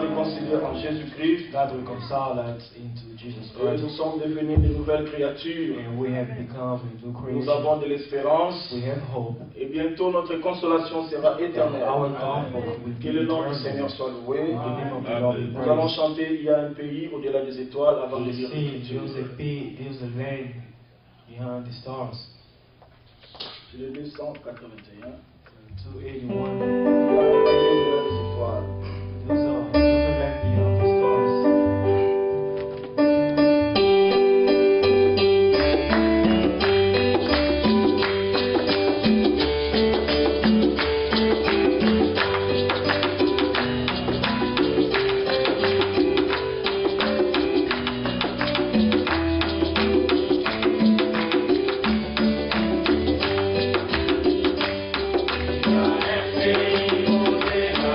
réconciliés en Jésus-Christ. God reconciled us into Jesus Et nous Christ. sommes devenus de nouvelles créatures. And we have become a new Nous creation. avons de l'espérance. We have hope. Et bientôt notre consolation sera And éternelle. our comfort will Que be le nom du eternal. Seigneur soit loué. The name of the Lord be Nous allons praised. chanter Il y a un pays au-delà des étoiles avant de We lire sing, l'Écriture. there's a land behind the stars. C'est le 281. 281. Il y a un pays au-delà des étoiles. There's a land beyond the stars. Au-delà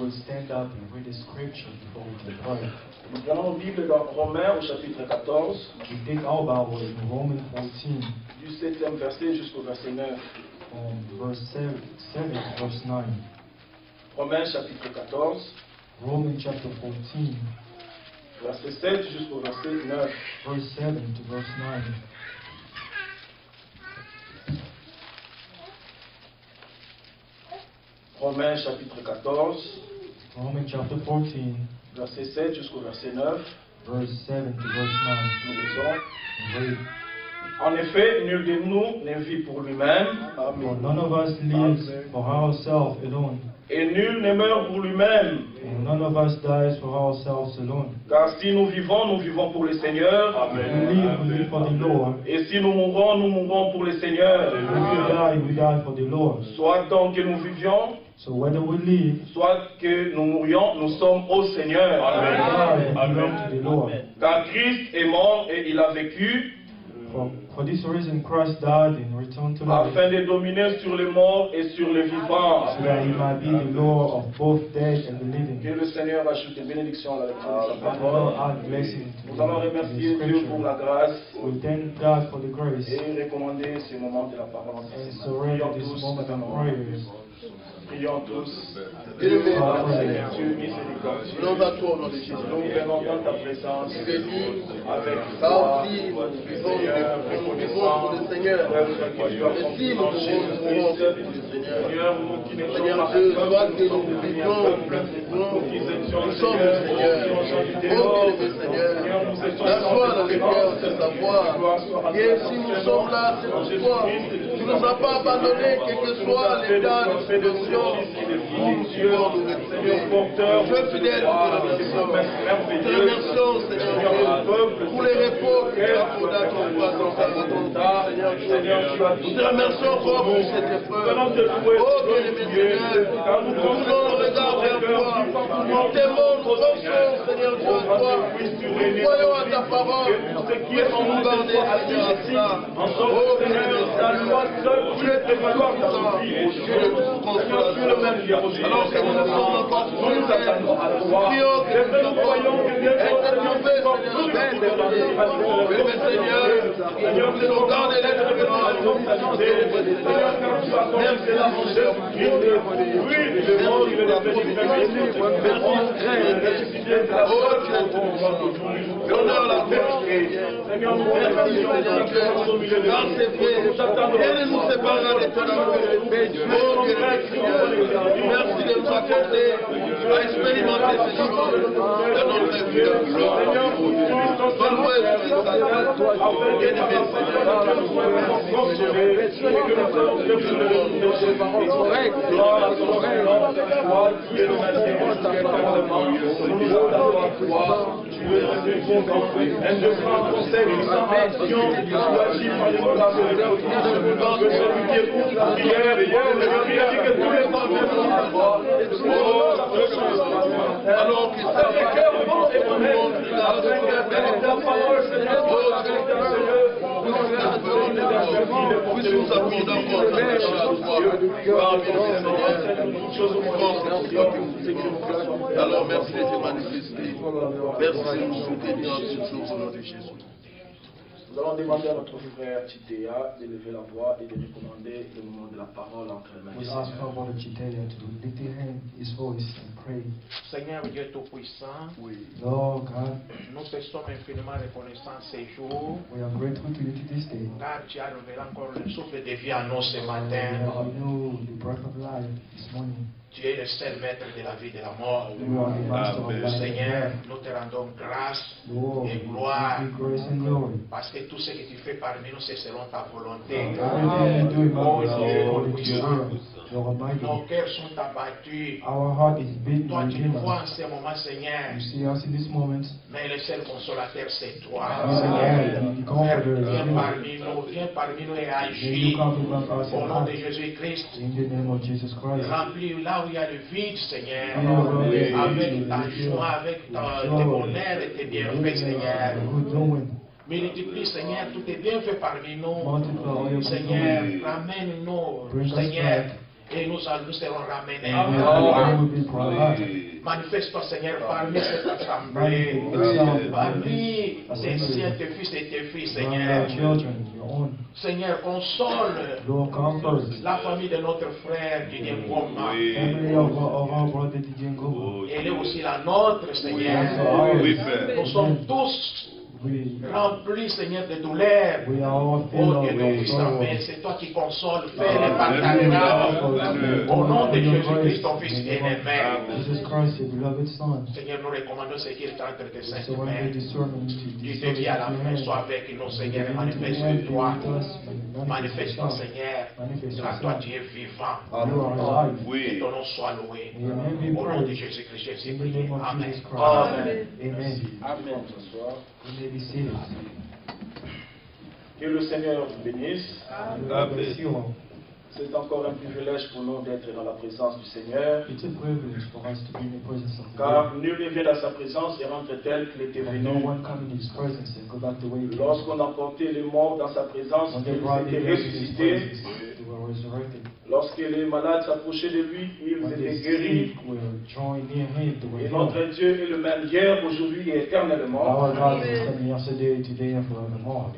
will stand up and read the scripture before we can pray. Nous prenons nos Bibles dans Romains au chapitre 14, We take our Bible in Romans 14, du 7e verset jusqu'au verset 9. from verse 7 to verse 9. Romains chapitre 14, Romans chapter 14, verset 7 jusqu'au verset 9. verse 7 to verse 9. Romains chapitre 14, Romans chapter 14, verset 7 jusqu'au verset 9. verse 7 to verse 9. Nous lisons. Read. En effet, nul de nous ne vit pour lui-même. For Amen. none of us lives for ourselves alone, Et nul ne meurt pour lui-même. and none of us dies for ourselves alone. Car si nous vivons pour le Seigneur. We live for the Lord. Et si nous mourrons pour le Seigneur. If we die for the Lord. Soit tant que nous vivions, So whether we live soit que nous mourions, nous sommes au Seigneur. or die, we belong to the Lord. Car Christ est mort et il a vécu For this reason, Christ died and returned to life, afin de dominer sur les morts et sur les vivants. so that he might be the Lord of both dead and the Que living. le Seigneur ajoute des bénédictions à la lecture de sa That the parole. Lord add blessing to Nous allons the remercier Dieu pour la scripture. grâce We thank God for the grace et recommander ce moment de la parole en and ses mains. surrender Prions this tous, moment of vraiment. prayers. Prions tous. Dieu Dieu Amen. miséricordieux. L'homme à toi au nom de Jésus. Nous venons dans ta présence Béni, avec car foi, si nous vivons, Seigneur, nous vivons reconnaissant pour le Seigneur. l'œuvre que tu as Et si nous accomplie en mourons, nous mourons pour Jésus-Christ. le Seigneur. Seigneur, nous qui ne sommes Seigneur pas Dieu, un soit peuple, que nous sommes nous devenus vivions, un peuple. Nous qui étions, nous sommes le Seigneur. Oh bien-aimé Seigneur, la foi dans le cœur de savoir que si nous sommes là, c'est pour toi. Tu ne nous as pas abandonnés, quel que soit l'état de situation où nous pouvons nous retrouver. Tu es fidèle, nous te remercions. Nous te remercions, Seigneur Dieu, pour les repos que tu as accordés à ton roi dans ta volonté, Seigneur Dieu. Nous te remercions encore pour cette épreuve. Oh bien-aimé Seigneur, nous tournons le regard vers toi. Nous t'aimons, nous pensons, Seigneur Dieu, à toi. Nous croyons à ta parole. Laisse-nous garder, Seigneur, à ça. Oh bien-aimé Seigneur, tu es très fort dans notre vie. Tu es le consolateur. Alors que nous ne sommes pas pour nous attendons à toi. Prions que nous soyons interviewés, Seigneur. Bien-aimé Seigneur, nous nous garde et l'être que nous avons. Merci la mon Dieu. L'honneur, la gloire. Merci Seigneur Dieu. Car c'est vrai. Rien ne nous séparera de ton amour. Oh bien-aimé Seigneur. Merci de nous accorder à expérimenter ces choses dans notre vie de gloire. Donne-moi esprit saint. Bien-aimé alors que ça puisse nous appuyer d'abord alors merci de te manifester. Merci de nous soutenir en ce jour au nom de Jésus. Nous allons demander à notre frère Chitea de lever la voix et de recommander le moment de la parole entre les mains. We ask our brother Chitelia to lift his voice and pray. Seigneur Dieu Tout-Puissant, Lord God, nous te sommes infiniment reconnaissants ces jours, we are grateful to you to this day. car tu as révélé encore le souffle de vie à nous ce We matin. know the breath of life this morning. Tu es le seul maître de la vie et de la mort. You are the master of life and Seigneur, death. nous te rendons grâce Lord, et we gloire, give you grace and glory. parce que tout ce que tu fais parmi nous, c'est selon ta volonté. Everything you do, Oh God, Dieu, is according to your puissant. will. You're almighty. Nos cœurs sont abattus. Our heart is beating Toi, tu within nous vois en us. ce moment, Seigneur, You see us in this moment. mais le seul consolateur, c'est toi. You Seigneur, the comforter is Viens you. parmi nous et May agis. you come among us Au and nom de act Jésus-Christ, in the name of Jesus Christ. remplis là où il y a le vide, Seigneur, Oui. avec ta joie, avec tes bonheurs et tes bienfaits, Seigneur. Good doing. Multiplie, Seigneur, tout est bien fait parmi nous. Multiply all your good Seigneur, doing. ramène-nous, Bring us Seigneur, back. et nous serons ramenés. Amen. Manifeste-toi, Seigneur, parmi cette assemblée, parmi tes siens, tes fils et tes filles, Seigneur. Seigneur, console la famille de notre frère Didier Ngoma. Elle est aussi la nôtre, Seigneur. Nous sommes tous remplis, Seigneur, de douleur. Oh Dieu, Amen. C'est toi qui consoles, fais les partages. Au nom de Jésus-Christ, ton Fils bien-aimé. Seigneur, nous recommandons ce qui est entre tes saintes mains. Tu te dis à la fin, sois avec nous, Seigneur, et manifeste-toi. Manifeste-toi, Seigneur, car toi tu es vivant. Que ton nom soit loué. Au nom de Jésus-Christ, Jésus prié. Amen. Amen. Ce soir. Que le Seigneur vous bénisse. C'est encore un privilège pour nous d'être dans la présence du Seigneur. Car nul ne vient dans sa présence et rentre tel qu'il était venu. Lorsqu'on a porté les morts dans sa présence, ils étaient ressuscités. Lorsque les malades s'approchaient de lui, ils étaient guéris. Et notre Dieu est le même hier, aujourd'hui et éternellement.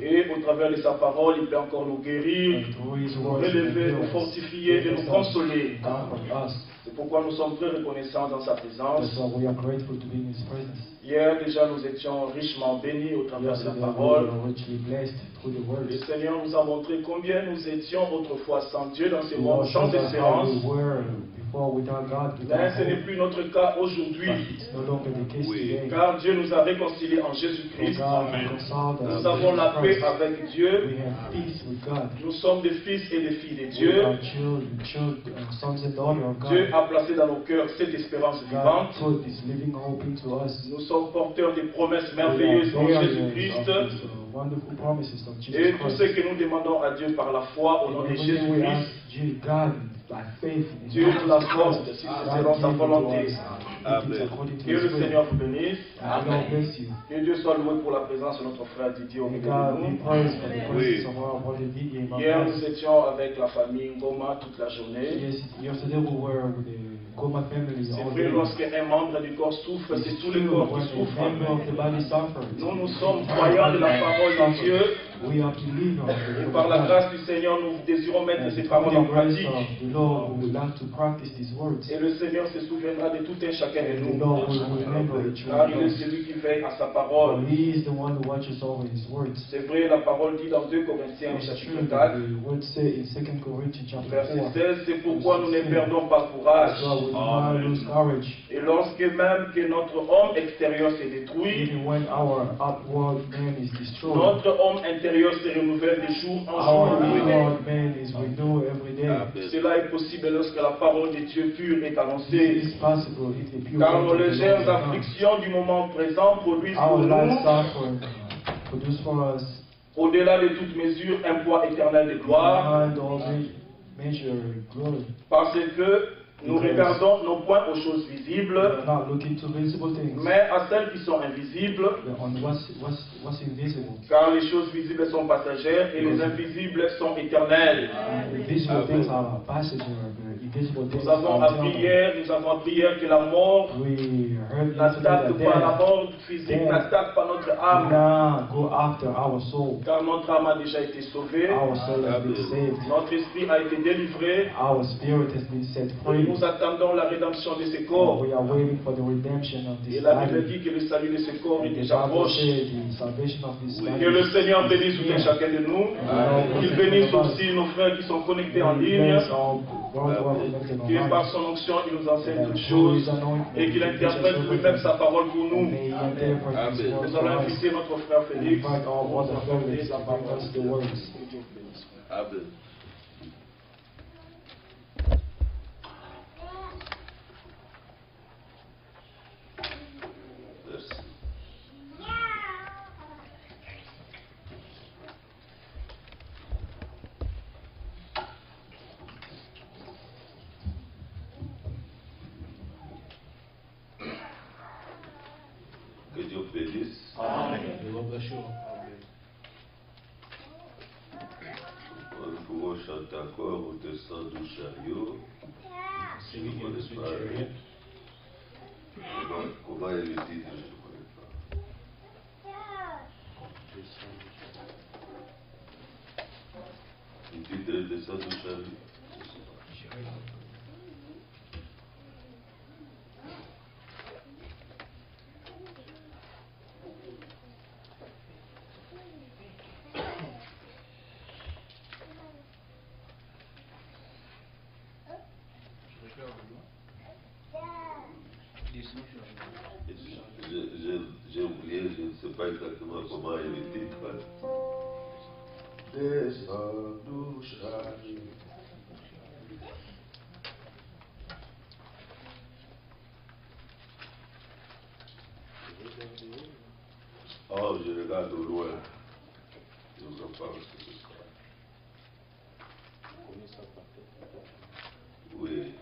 Et au travers de sa parole, il peut encore nous guérir, nous relever, nous fortifier et nous consoler. C'est pourquoi nous sommes très reconnaissants dans sa présence. Hier déjà nous étions richement bénis au travers de sa parole. Le Seigneur nous a montré combien nous étions autrefois sans Dieu dans ce monde, sans espérance. Mais ce n'est plus notre cas aujourd'hui. Car Dieu nous a réconciliés en Jésus-Christ. Nous avons la paix avec Dieu. Nous sommes des fils et des filles de Dieu. Dieu a placé dans nos cœurs cette espérance vivante. Nous sommes porteurs des promesses merveilleuses en Jésus-Christ. Et tout ce que nous demandons à Dieu par la foi au nom de Jésus-Christ, Dieu nous l'accorde si c'est selon sa volonté. Que le Seigneur vous bénisse. Amen. Que Dieu soit loué pour la présence de notre frère Didier au milieu de nous. Hier nous étions avec la famille Ngoma toute la journée. C'est vrai, lorsqu'un membre du corps souffre, c'est tout le corps qui souffre. Nous sommes croyants de la parole de Dieu. Et par la grâce du Seigneur, nous désirons mettre ces paroles en pratique. Et le Seigneur se souviendra de tout un chacun de nous. Car il est celui qui veille à sa parole. C'est vrai, la parole dit dans 2 Corinthiens chapitre 4, verset 16, c'est pourquoi nous ne perdons pas courage. Et lorsque même que notre homme extérieur s'est détruit, notre homme intérieur se renouvelle de jour en jour. Cela est possible lorsque la parole de Dieu pure est annoncée. Car nos légères afflictions du moment présent produisent pour nous, au-delà de toute mesure, un poids éternel de gloire. Parce que nous regardons non point aux choses visibles, mais à celles qui sont invisibles. Car les choses visibles sont passagères et les invisibles sont éternelles. Nous avons appris hier que la mort n'attaque pas, la mort physique n'attaque pas notre âme. Car notre âme a déjà été sauvée. Notre esprit a été délivré. Nous attendons la rédemption de ce corps. Et la Bible dit que le salut de ce corps est déjà proche. Que le Seigneur bénisse tout un chacun de nous. Qu'il bénisse aussi nos frères qui sont connectés en ligne. Que par son onction, il nous enseigne toutes choses. Et qu'il interprète lui-même sa parole pour nous. Nous allons inviter notre frère Félix. Amen. Que Dieu bénisse. Amen. Nous pouvons chanter encore au descend du chariot. So we get this with chariot. Comment est le titre? Je ne connais pas. Le titre de ça de Charlie. J'ai oublié, je ne sais pas exactement comment est le titre. Descends-nous, Charlie. Oh, je regarde au loin. Je ne vois pas ce que ce sera. Oui.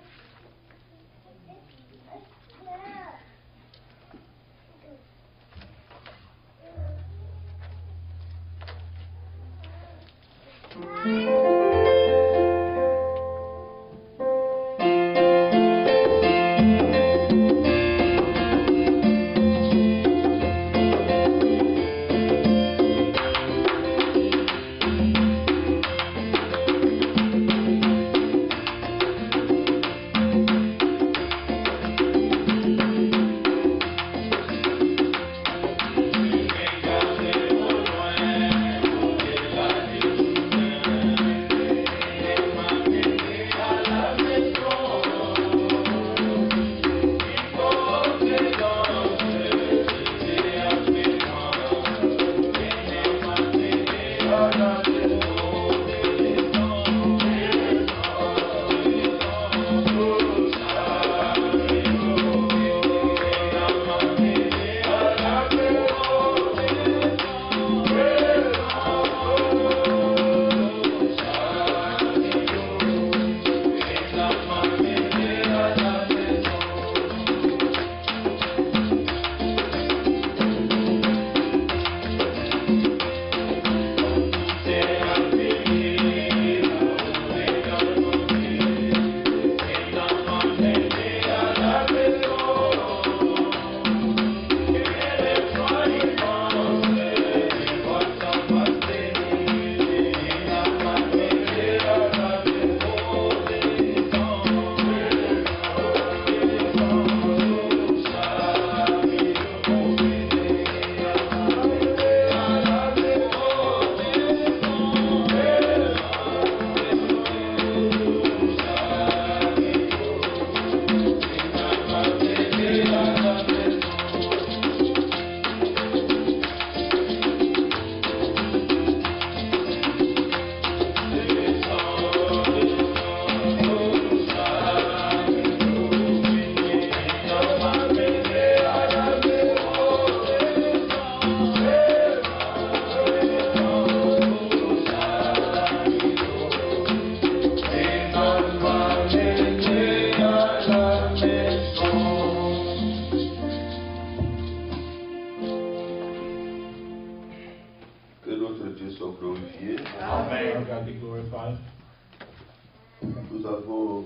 Nous avons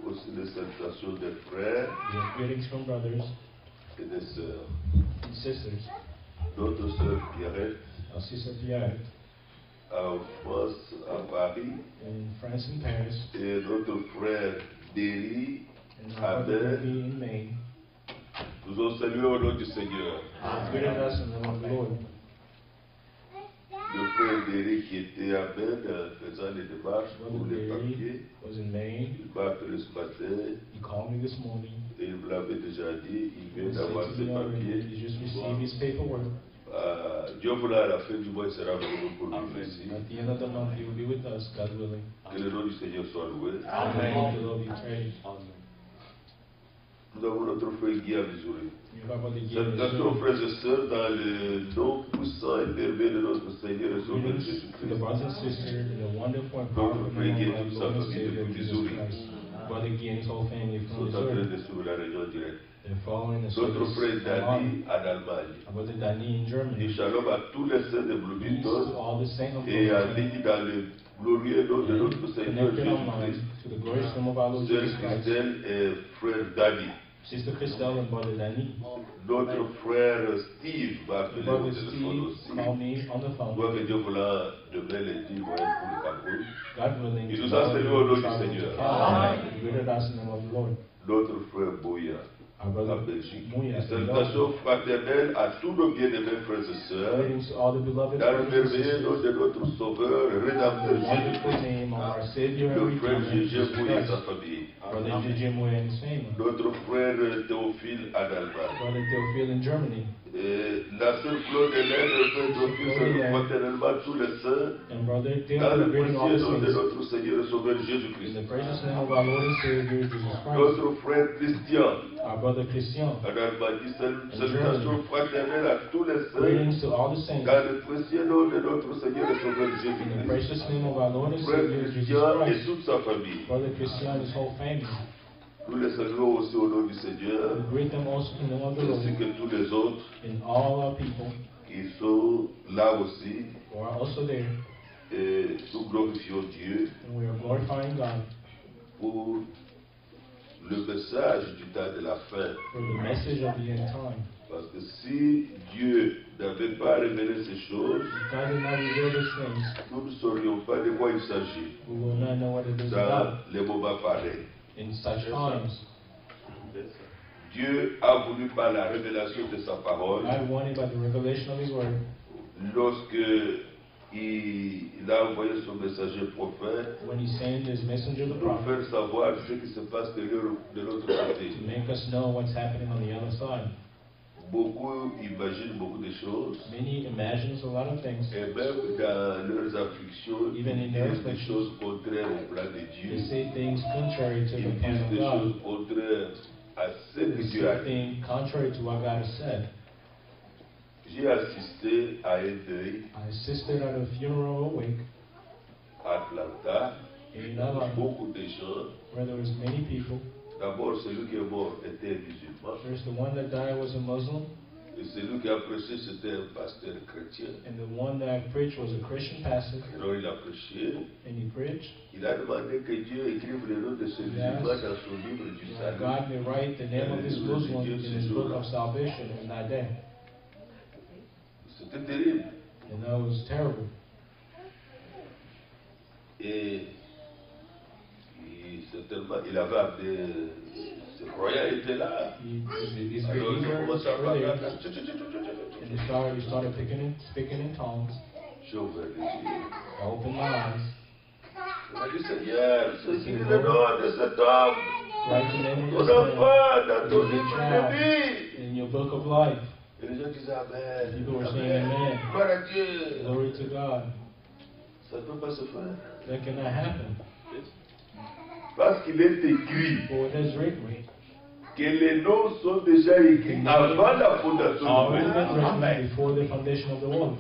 aussi des salutations des frères greetings from brothers et des sœurs. and sisters. Notre sœur Pierrette Our sister Pierre en France, à Paris, in France and Paris, et notre frère Derry and à our brother Berne. in Maine. Nous ont salué au nom du Seigneur. Greeted us in the name of the Lord. Le frère Derry qui était à Berne faisant les démarches pour Brother les papiers, Derry was in Maine. il m'a appelé ce matin He called me this morning. et il me l'avait déjà dit, il He vient said d'avoir to ses me already, papiers. he just received his paperwork. Dieu voulait à la fin du mois, il sera venu pour nous ici. At the end of the month, he will be with us, God willing. Que le nom du Seigneur soit loué. Amen. The Lord be praised. Nous avons notre frère Guy à Missouri. You have brother Guy. Salutations frères et sœurs dans le nom puissant et merveilleux de notre Seigneur et Sauveur Greetings to the Jésus-Christ. brothers and sisters in the wonderful and powerful name of our Lord and Savior Jesus Christ. Brother Guy and his whole family Ils from sont en train Missouri. de suivre la réunion directe. They're following the Notre service frère Dani along. en Allemagne. Our brother Danny in Et Germany. shalom à tous les saints de Peace to Bloomington all the saints of et à Bloomington Lady dans le glorieux nom de notre Seigneur connected online Jésus-Christ. to the glorious name of our Lord Sœur Jesus Christ. Christelle et frère Dani. Sister Christelle and Brother Danny. Notre frère Steve m'a appelé au Brother téléphone Steve aussi. called me on the phone. Gloire que Dieu voula demain lundi voyage pour le Cameroun. God willing, Il nous a salué au nom du Seigneur. He greeted us in the name of the Lord. Notre frère Boya, Our brother la Belgique. Mouya, Salutations fraternelles à tous nos bien-aimés frères et sœurs. greetings to all the beloved Dans le brothers and merveilleux nom sisters. de notre Sauveur, Rédempteur Wonderful Jésus-Christ. name of our Savior and Le frère Redeemer, Gégé Jesus Boya et Christ. sa famille. Brother J.J. Mouya and his family. Notre frère Théophile en Allemagne. Brother Theophile in Germany. Et la sœur Claude Hélène, le frère Théophile, salut fraternellement tous les saints. And Brother Dans Theophile le greeting all précieux the nom de saints. notre Seigneur et Sauveur In Jésus-Christ. the precious name of our Lord and Savior, Jesus Christ. Notre frère Christian Our brother Christian. en Allemagne, salutations fraternelles à tous les saints. Greetings to all the saints. Dans le précieux nom de notre Seigneur et Sauveur In the Jésus-Christ. precious name of our Lord and Frère Savior, Jesus Christian et Christ. toute sa famille. Brother Christian and his whole family. Nous les saluons aussi au nom du Seigneur, We greet them also in the name of the ainsi Lord. que tous les autres And all our people qui sont là aussi. who are also there. Et nous glorifions Dieu And we are glorifying God pour le message du temps de la fin. for the message of the end time. Parce que si Dieu n'avait pas révélé ces choses, If God did not reveal these things, nous ne saurions pas de quoi il s'agit we will not know what it is dans about les moments pareils. in such times. Dieu a voulu par la révélation de sa parole, God wanted by the revelation of His Word, lorsque il a envoyé son messager prophète, when He sent His messenger, the nous prophet, faire savoir ce qui se passe de l'autre côté. to make us know what's happening on the other side. Beaucoup imaginent beaucoup de choses, Many imagine a lot of things. et même dans leurs afflictions, Even ils in their disent des afflictions, choses contraires au plan de They Dieu. say things contrary to the Ils plan disent of des God. choses contraires à ce que They Dieu a say dit. things contrary to what God has said. J'ai assisté à un deuil I assisted at a funeral wake à Atlanta, in Atlanta beaucoup de gens. where there was many people. D'abord, celui qui est mort était musulman, There's the one that died was a Muslim, et celui qui a prêché c'était un pasteur chrétien. and the one that preached was a Christian pastor, Alors il a prêché, and he preached il a demandé que Dieu écrive le nom de ce musulman dans son livre du that salut. God may write the name of this Muslim in his book of salvation in that day. C'était terrible. And that was terrible. Et certainement, il avait amené, ses croyants étaient là. These Alors il believers commence à were parler. there, and he started speaking in tongues. J'ai ouvert les yeux. I opened my eyes. Il m'a dit, Seigneur, c'est le nom de cet homme, Write the name ton of this man enfant dans ton livre de vie. in your book of life. Et les gens disaient Amen. People were saying Amen. amen. Gloire à Dieu. Glory to God. Ça ne peut pas se faire. That cannot happen. Parce qu'il est écrit For it is written, que les noms sont déjà écrits avant la fondation already du been monde. written before the foundation of the world.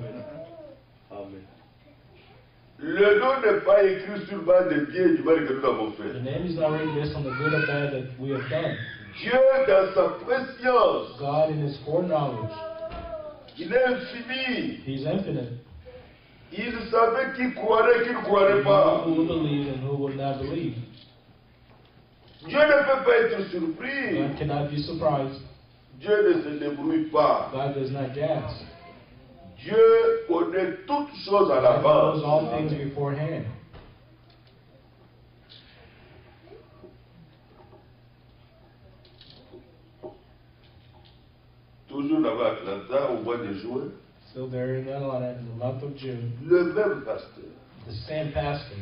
Le nom n'est pas écrit sur base de bien et du mal que nous avons The fait. name is not written based on the good or bad that we have done. Dieu, dans sa préscience, God in His foreknowledge, il est infini. He's infinite. Il savait qui croirait, qui ne croirait pas. Who will believe and who will not believe? Dieu ne peut pas être surpris. God cannot be surprised. Dieu ne se débrouille pas. God does not gas. Dieu connaît toutes choses à God knows l'avance. all things beforehand. Toujours là-bas à Atlanta, au mois de juin, Still there in Atlanta in the month of June, le même pasteur, the same pastor,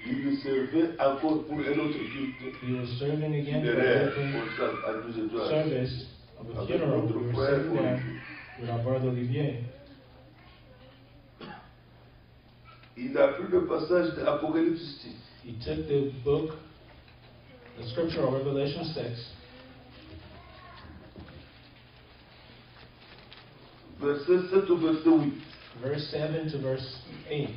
il nous servait encore pour un autre culte he was serving again for a funéraire different à 12 étoiles. service of a Avec funeral. notre We were frère sitting there Olivier. with our brother Olivier. Il a pris le passage de l'Apocalypse 6. He took the book, the scripture of Revelation 6, Verset 7 au verset 8. verse 7 to verse 8.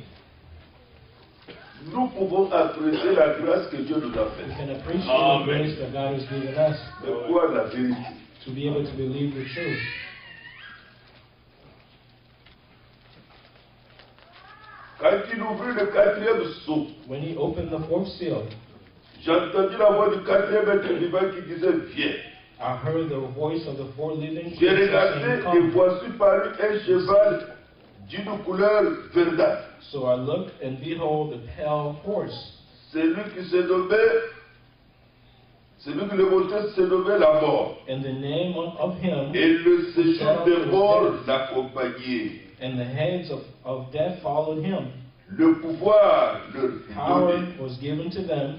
Nous pouvons apprécier la grâce que Dieu nous a We faite. can appreciate the grace that God has given us Mais quoi la vérité? to be able to believe the truth. Quand il nous ouvrit le 4e sceau, when he opened the 4th seal, j'ai entendu la voix du 4e être vivant qui disait viens. I heard the voice of the 4 living J'ai creatures regardé saying, et come. voici parut un cheval d'une couleur verdâtre. So I looked, and behold, a pale horse. Celui qui se nommait, celui qui le montrait se nommait la mort. And the name of him, Et le séjour des morts l'accompagnait. and the heads of death followed him. Le pouvoir leur fut Power donné was given to them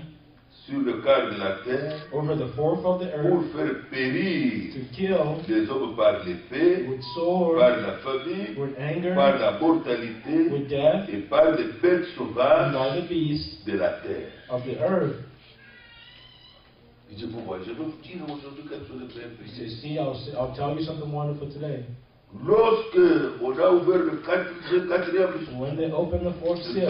sur le quart de la terre over the fourth of the pour earth faire périr to kill les hommes par l'épée, with sword, par la famine, with anger, par la mortalité with death, et par les bêtes and sauvages by the beasts de la terre. of the earth. Il dit pour moi, je vais vous dire aujourd'hui quelque chose de très He says, précis. see, I'll tell you something wonderful today. Lorsque on a ouvert le quatrième When they opened the 4th seal,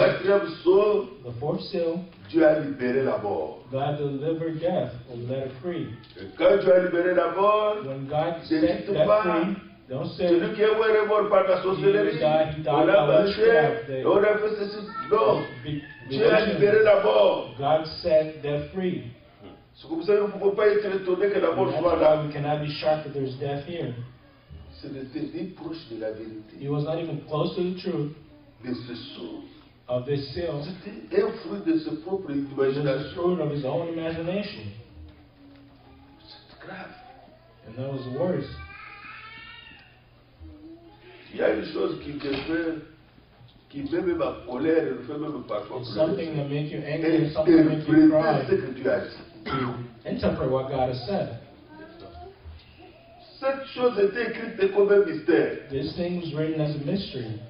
sceau, the 4th seal, Dieu a libéré la mort. God delivered death or let it free. Et quand Dieu a libéré la mort, When God c'est set tout that pas. free, don't say, Celui qui est mort par la sorcellerie, He died on by a marché, witchcraft. on a fait ceci. Non, be- Dieu a libéré la mort. God set that free. C'est comme ça que vous ne pouvez pas être étonné que la mort And that's soit why là. we cannot be shocked that there's death here. Ce n'était ni proche de la vérité. He was not even close to the truth De ce sceau. of this seal. C'était un fruit de sa propre It was the imagination. fruit of his own imagination. C'est grave. And that was worse. Il y a une chose qui me fait, qui met ma colère, elle me fait même parfois It's pleurer. something that makes you angry and something that makes you Interpréter ce cry. que Dieu a dit. To interpret what God has said. Cette chose était écrite comme un mystère. This thing was written as a mystery.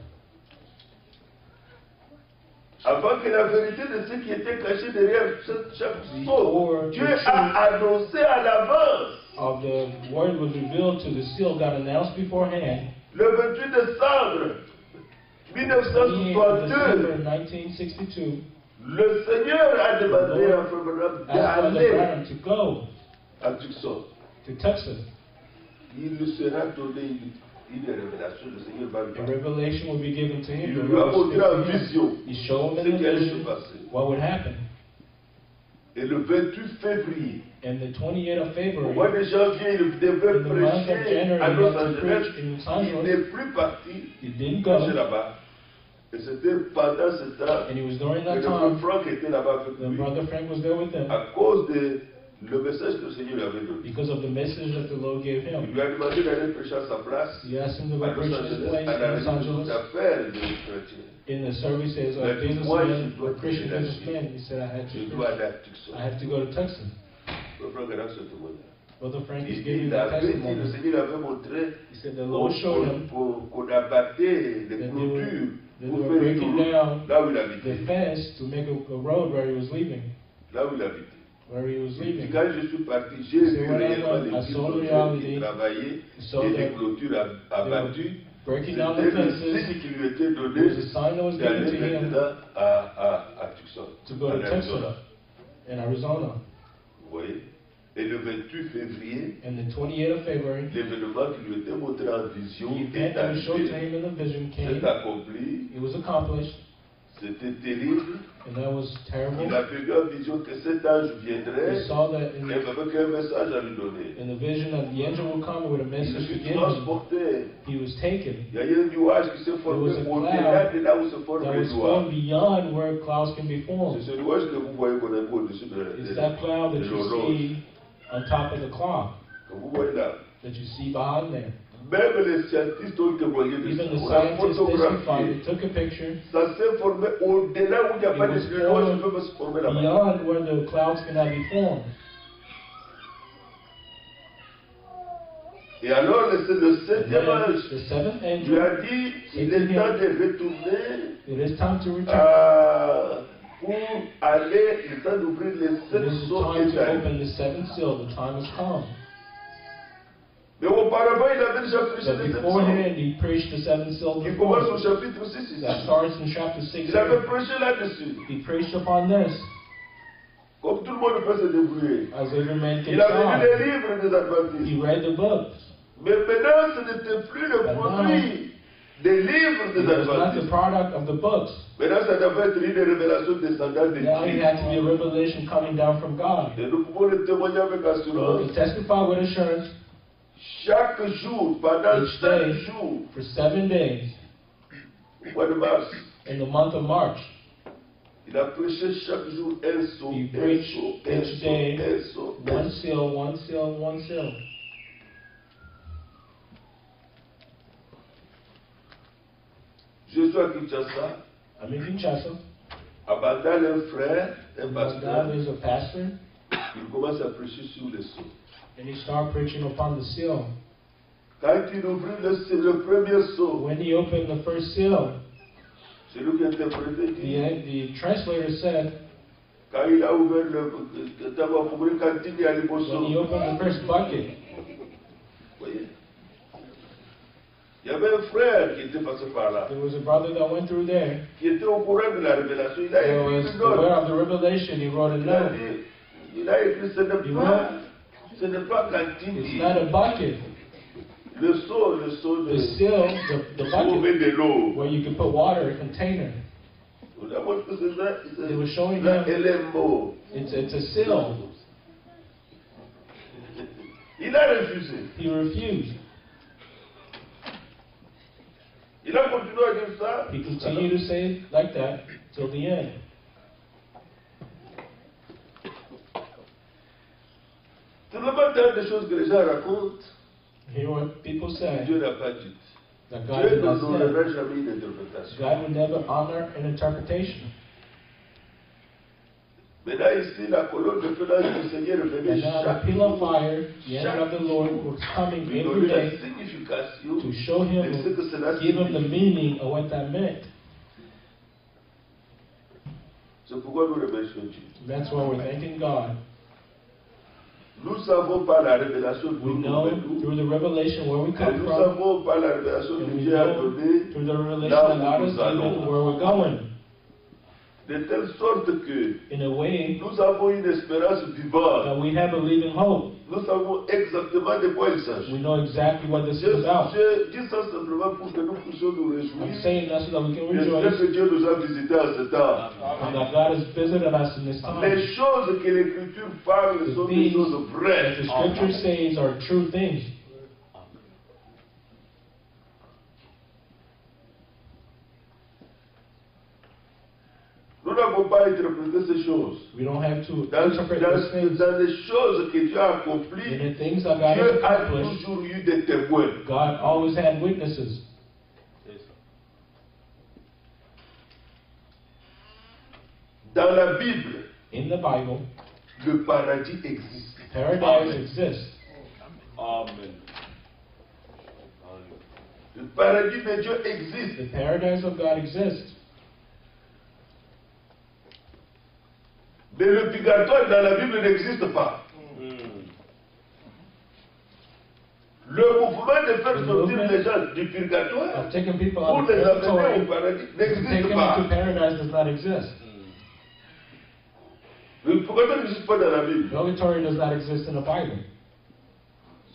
Avant que la vérité de ce qui était caché derrière chaque Before sceau, Dieu the truth a annoncé à l'avance. of the word was revealed to the seal, God announced beforehand. Le 28 décembre In 1962, December 1962, le Seigneur a demandé à Frère Branham asked Brother d'aller Branham to go à Tucson. to Texas. Il lui sera donné une révélation. Le Seigneur va lui A parler. revelation will be given to him. Il The lui a Lord will montré speak en to him. vision He showed ce him in qui the allait se vision passer. what would happen. Et le 28 février, And the 28th of au February, mois de janvier, il devait in the month of prêcher January, à he Los had to Angeles. preach in Los Il Angeles. n'est plus parti He didn't prêcher go, là-bas. Et c'était pendant ce temps and it was during que that le frère time Franck était là-bas avec that lui. Brother Frank was there with them À cause de le message que le Seigneur lui avait donné. because of the message that the Lord gave Il him. lui a demandé d'aller prêcher à sa place He asked him to à go Los preach in his Angeles, place à la in Los réunion Angeles. d'affaires de chrétiens. In the services of Mais moi, je businessmen dois or Christian aller businessmen, he said, I Je had dois to, aller à Tucson. I have to go to Texas. Le frère Garam se témoigne. Brother Frank is Il giving il the avait dit, le testimony. Seigneur avait montré He said the Lord showed him qu'on abattait les that clôtures they pour were faire une breaking route down là où il the habitait. fence to make a road where he was leaving. Là où il habitait. Where he was Et leaving. quand je suis parti, j'ai So vu when I réellement went, les I petits saw the clôtures reality. qui travaillaient So et des that clôtures abattues. breaking down the C'était le fences, signe qui lui était there was donné a sign that was given d'aller to him maintenant à Tucson, to go en to Texas Arizona. in Arizona. Vous voyez? Et le 28 février, And the 28th of February, l'événement qui lui était montré en vision the est event that was shown to arrivé, him in the vision s'est came. accompli, It was accomplished, c'était terrible. and that was terrible. Il a vu en vision que cet ange viendrait He saw that et avec un message à lui donner. in the vision that the angel would come with a Il message to fut give him. transporté. He was taken. Il y a eu un nuage qui s'est formé There was a au-delà de là où se forme That les was nuages. formed beyond where clouds can be C'est formed. ce nuage que vous voyez mon ami au-dessus It's that cloud that de you l'horloge. see on top of the cloud Que vous voyez là. that you see behind there. Même les scientifiques ont témoigné de ça. Even the On a scientists testified, photographié. they took a picture Ça s'est formé au-delà où il n'y a pas de was nuage, formed ça peut se former là-bas. beyond where the clouds cannot be formed. Et alors le And septième then ange the seventh lui angel, a dit, il est temps de retourner it is time to return. pour aller, il est temps d'ouvrir les It sept is sceaux time et to d'aller. open the seventh seal. The time has come. Mais auparavant, il avait déjà prêché But les sept beforehand, sceaux. he preached the seventh seal Il commence au before. chapitre 6 ici. That starts in chapter 6. Il avait prêché là-dessus. He preached upon this, Comme tout le monde peut se débrouiller. as every man can Il avait lu try. les livres des Adventistes. He read the books. Mais maintenant, ce n'était plus le But now, produit des livres des It was not the Adventistes. product of the books. Maintenant, ça devait être une révélation descendante de Now it Dieu. had to be a revelation coming down from God. Et nous pouvons le témoigner avec We assurance. can testify with assurance Chaque jour, pendant Each 7 day. jours, for 7 days au mois de mars, in the month of March. il a prêché chaque jour un saut, He un preached saut, un each saut, day un saut, un one saut. seal, one seal, one seal. Je suis à Kinshasa, I'm in Kinshasa. à Bandal, un frère, un My pasteur, dad is a pastor, il commence à prêcher sur les sauts. and he started preaching upon the seal. Quand il ouvrit le premier saut, When he opened the first seal, c'est lui qui a interprété, dit, the translator said, quand il a ouvert quand il est allé au when he saut, opened the first bucket, voyez, il y avait un frère qui était passé par là, there was a brother that went through there. qui était au courant de la révélation. Il a There écrit was une note. aware of the revelation. He wrote a Il a note. dit, il a écrit, ce n'est pas quand il It's dit, not a bucket. le seau de The seal, the où on bucket met de l'eau. where you can put water, a container. On a montré que c'est ça, They were showing là, him elle est morte. it's a seal. Il a refusé. He refused. Il a continué à dire ça. He continued to say it like that till the end. Tout le monde a des choses que les gens racontent. Hear what people say, Dieu n'a pas dit. that God Dieu did ne not say. donnera jamais une interprétation. God would never honor an interpretation. Maintenant ici, la colonne de feu du Seigneur venait And now the chaque pillar of jour fire, the angel of the Lord, was coming lui every donner la day signification to show him, de ce que cela give him the signifie. meaning of what that meant. C'est pourquoi nous remercions Dieu. That's why we're thanking God. Nous savons par la révélation We d'où nous know venons. through the revelation where we Et come nous from, savons par la révélation and que we Dieu a know donnée through the revelation là that God où has nous given allons. where we're going. De telle sorte que In a way nous avons une espérance vivante. that we have a living hope. Nous savons exactement de quoi il s'agit. We know exactly what this Je is about. dis ça simplement pour que nous puissions nous I'm réjouir. saying that so that we can J'espère rejoice que Dieu nous a visités en ce temps. and that God has visited us in this time. Les choses que l'Écriture parle The sont des things choses that vraies. the scripture says are true things. Nous n'avons pas interprété ces choses. We don't have to Dans, interpret those things. dans les choses que Dieu a In accomplies, the things that God has Dieu a accomplished, toujours eu des témoins. God always had witnesses. Dans la Bible, In the Bible, le paradis existe. paradise exists. Amen. Le paradis de Dieu existe. The paradise of God exists. Mais le purgatoire dans la Bible n'existe pas. Le mouvement de faire sortir les gens du purgatoire Of taking people pour out of les amener au purgatory, paradis to take n'existe them pas. into paradise does not exist. Le purgatoire n'existe pas dans la Bible. Purgatory does not exist in the Bible.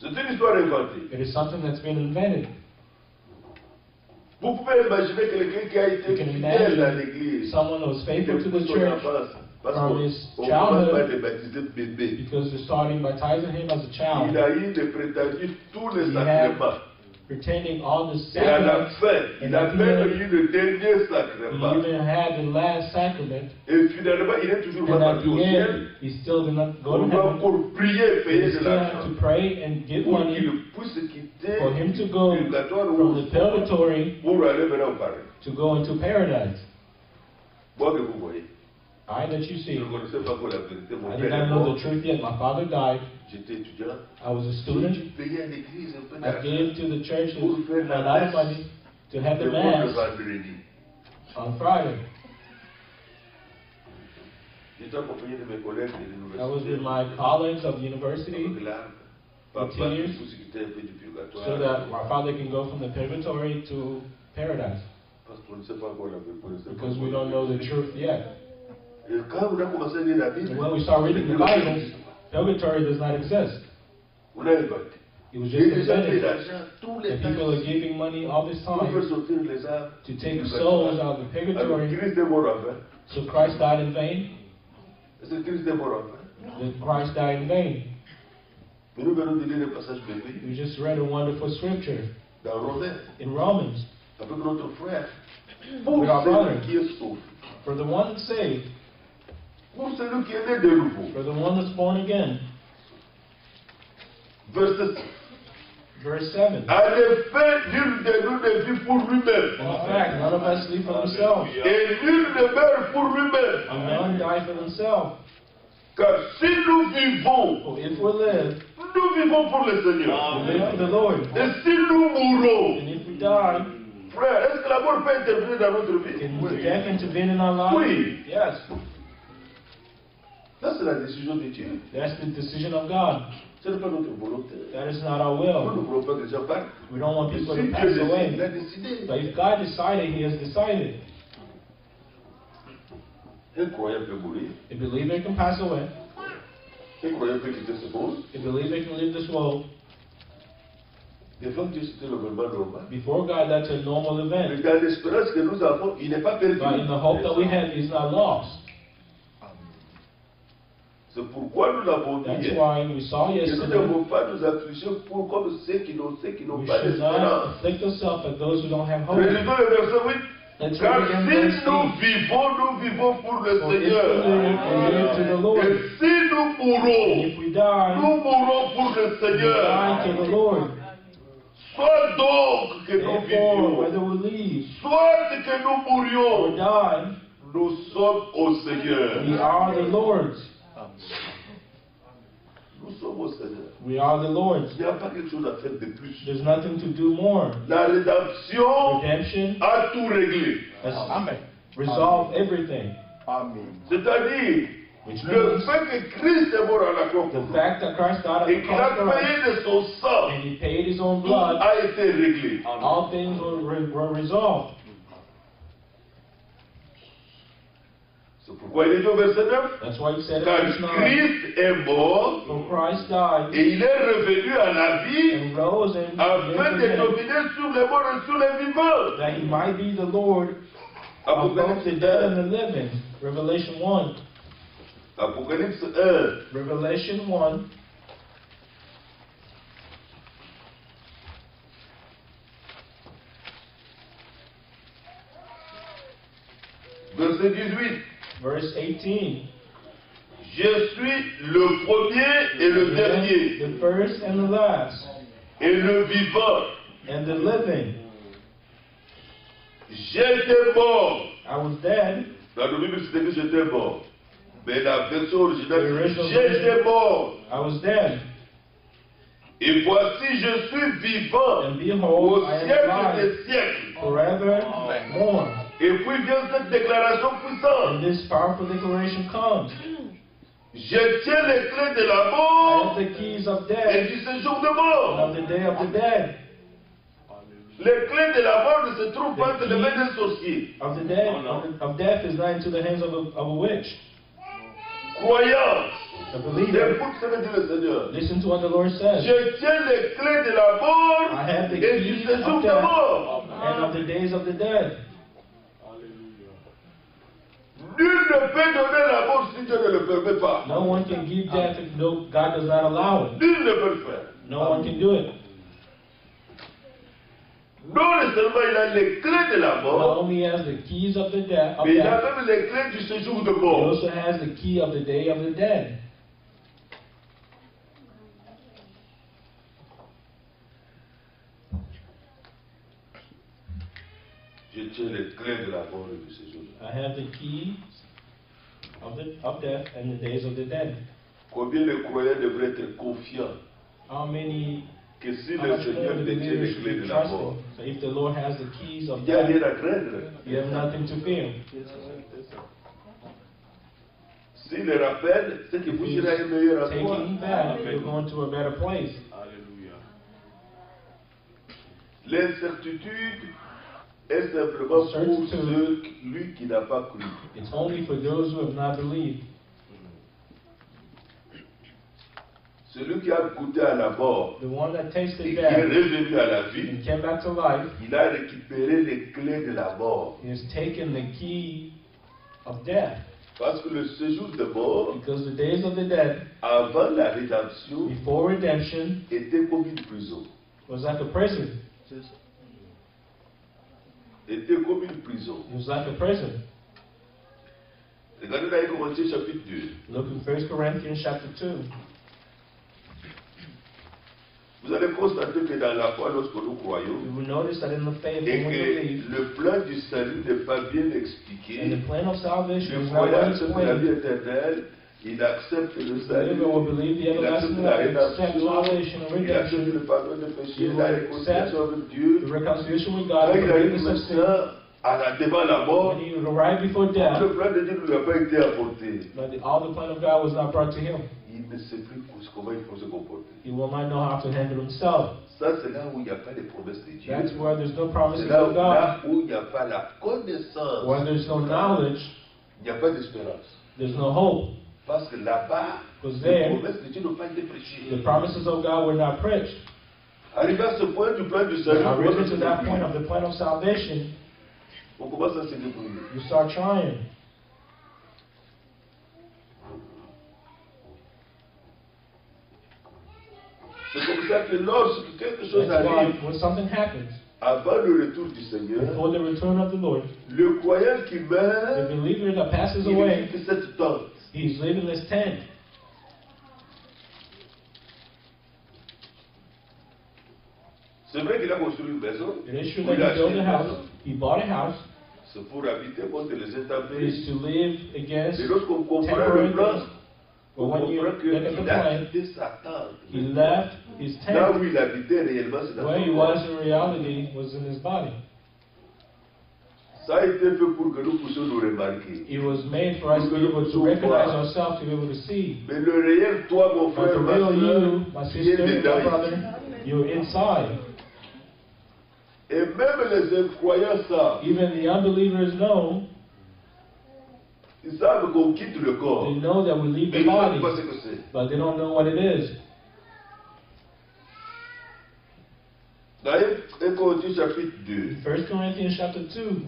C'est une histoire inventée. It is something that's been invented. Vous pouvez imaginer quelqu'un qui a été You can fidèle à imagine l'église someone who was faithful to the depuis son church enfance, parce from qu'on his ne commence childhood, pas de baptiser bébé. because they're starting baptizing him as a Il child, a eu des prétendus tous les He had sacrements. retaining all the Et à la sacraments. fin, il a And at the même end, eu le dernier He sacrement. even had the last sacrament, Et finalement, il est toujours and pas at parti au the ciel. end, he still did not go On to doit heaven. pour prier, payer He de still had to l'argent. pray and give Pour money qu'il puisse quitter for him to go le purgatoire from the purgatory pour aller maintenant au paradis. to go into paradise. Moi que vous voyez, I that you je see, ne connaissais pas pour la vérité. Mon I père did not est know mort. the truth yet. My father died. J'étais étudiant. I was a J'ai student. dû payer à l'église un peu I d'argent gave to the church pour faire a la lot of messe money to have the le mass vendredi. on Friday. J'étais accompagné de mes collègues de l'université. I was with my colleagues of the university Avec l'arme. for Papa, 2 years, tout ce qui était un peu du purgatoire. so that my father can go from the purgatory to paradise, Parce qu'on ne sait pas encore la vérité. because we don't know the truth yet. Et quand on a commencé à lire la And Bible, when we start reading the Bible, purgatory does not exist. on a inventé. He was Il just y a déjà fait invented. l'argent tous les And temps people are giving money all this pour faire time sortir les âmes. to take souls out of Alors, purgatory. Christ est mort en vain. So Christ died in vain? Est-ce que Christ est mort en vain? Did Christ die in vain? Mais nous venons de lire le passage biblique We just read a wonderful scripture dans Romains in Romans. avec notre frère. Pour With our brother. celui qui est sauvé, For the one that's saved, pour celui qui est né de nouveau. for the one that's born again. Verset 6. Verse 7. En effet, nul de nous ne vit pour lui-même. In fact, none of us live for themselves. Et nul ne meurt pour lui-même. And none die for themselves. Car si nous vivons, For if we live, nous vivons pour le Seigneur. we live for the Lord. Et si nous mourons, And if we die, frère, est-ce que la mort peut intervenir dans notre vie? can death intervene in our lives? Oui. Yes. Ça, c'est la décision de Dieu. That's the decision of God. Ce n'est pas notre volonté. That is not our Nous will. ne voulons pas que les gens partent. We don't want Si people Dieu to pass décide, il away. a décidé. But if God decided, He has decided. Un croyant peut mourir. A believer can pass away. Un croyant peut quitter ce monde. A believer can leave this world. Devant Dieu, c'était le vraiment normal. Before God, that's a normal Mais event. dans l'espérance que nous avons, il n'est pas perdu. But in the hope that we have, He's not lost. C'est pourquoi nous l'avons dit. That's why we saw Que nous ne yesterday, devons pas nous affliger pour comme ceux qui n'ont we pas should not d'espérance. afflict ourselves at those who don't have hope. Relisons le verset 8. Let's Car read again si verse nous 8. vivons, nous vivons pour le For if we Seigneur. live, we live to the Lord. Et si nous mourons, If we die, nous mourons pour le we Seigneur. die to the Lord. Soit donc que nous Therefore, vivions, whether we live soit que nous or mourions, die, nous sommes au Seigneur. we are the Lord's. Nous sommes au Seigneur. We are the Lord's. Il n'y a pas quelque chose à faire de plus. There's nothing to do more. La rédemption Redemption a tout réglé. has resolved everything. C'est-à-dire, Which le means fait que Christ est mort à la croix the fact that Christ died on et the qu'il a cross for us, payé de son sang, and He paid His own tout blood, a été réglé. all things were resolved. C'est pourquoi il est dit au verset 9, That's why He said in car verse 9, Christ est mort for Christ died et il est revenu à la vie and rose and afin de lived again, dominer sur les morts et sur les vivants. that He might be the Lord of both the dead and the living. Revelation 1. Apocalypse 1. Revelation 1. Verset 18. Verse 18. Je suis le premier et le dernier, The first and the last, et le vivant. and the living. J'étais mort. I was dead. Dans le Bible, c'était que j'étais mort. Mais la version originale, The original j'étais mort. I was dead. Et voici, je suis vivant And au behold, I am siècle alive des siècles. forevermore. Et puis vient cette déclaration puissante. And this powerful declaration comes. Je tiens les clés de la I mort have the keys of et death du séjour de and mort. of the day of the dead. Les clés de la mort ne se trouvent pas entre les mains d'un sorcier. Of the dead, of death is not into the hands of a witch. Croyant, A believer, écoute ce que dit le Seigneur. listen to what the Lord says. Je tiens les clés de la mort I have the et du keys séjour of de death mort. and of the days of the dead. Nul ne peut donner la mort si Dieu ne le permet pas. No one can give death if God does not allow it. Nul ne peut le faire. No one can do it. Non seulement il a les clés de la Not mort, only has the keys of the death, mais il a même les clés du séjour de he mort. also has the key of the day of the dead. Je tiens les clés de la mort et du séjour de mort. I have the keys of death and the days of the dead. Combien les croyants devraient être confiants How many que si how le much more Seigneur the détient believers les should clés be de la mort, trusting? So if the Lord has the keys of il n'y a death, rien à craindre. you have nothing to fear. S'il les rappelle, c'est que vous irez à un meilleur endroit. Taking that, you're going to a better place. L'incertitude est simplement pour celui qui n'a pas cru. It's only for those who have not believed. Celui qui a goûté à la mort the one that tasted et qui est death revenu à la vie, and came back to life, il a récupéré les clés de la mort. he has taken the key of death. Parce que le séjour de mort, Because the days of the dead, avant la rédemption, before redemption, était comme une prison. was like a prison. Était comme une prison. It was like a prison. Regardez dans 1 Corinthiens chapitre 2. Look in 1 Corinthians chapter 2. Vous allez constater que dans la foi, lorsque nous croyons, You will notice that in the faith, et when we que believe, le plan du salut n'est pas bien and expliqué, the plan of salvation le is not well croyant accepte la vie explained, éternelle, il accepte le the salut, believer will believe the il accepte everlasting la life, accept rédemption, salvation and il accepte redemption, le pardon des péchés, You la will réconciliation avec the Dieu. reconciliation with Quand God, the il arrive forgiveness of sin. maintenant devant la mort, When he arrived before death, le plan de Dieu ne lui a pas été apporté. but all the plan of God was not brought to him. Il ne sait plus comment il faut se comporter. He will not know how to handle himself. Ça, c'est là où il n'y a pas de promesses de Dieu. That's where there's no C'est promises là, of God. là où il n'y a pas la connaissance. Where there's no knowledge, Il n'y a pas d'espérance. there's no hope. Parce que là-bas, Because les there, promesses de Dieu n'ont pas été the prêchées. promises of God were not preached. Arrivé à ce point du plan du salut, Now, really to that point of the plan of salvation, on commence à se débrouiller. you start trying. C'est comme ça que lorsque quelque chose That's why arrive when something happens, avant le retour du Seigneur, before the return of the Lord, le croyant qui the meurt, believer that passes il away, quitte cette tente. he's leaving this tent. C'est vrai qu'il a construit une maison. It is true Oui, that il a he built acheté a une house. maison. He bought a house. C'est pour habiter contre les It intempéries. is to live against Et lorsqu'on comprend temporary le plan, things. But on when you comprend look at the qu'il a plan, quitté sa tente. he left his Là tent. où il habitait réellement, c'est dans Where he son was corps. in reality was in his body. Ça a été fait pour que nous puissions nous remarquer. It was made for us to be able to recognize ourselves, to be able to see. Mais le réel, toi, mon But frère, the ma real you, soeur, my tu es sister, my dedans brother, ici. you're inside. Et même les incroyants savent. Even the unbelievers know, Ils savent qu'on quitte le corps. they know that we leave Mais the ils ne savent body, pas ce que c'est. but they don't know what it is. Dans 1 Corinthiens chapitre 2, 1 Corinthians chapter 2,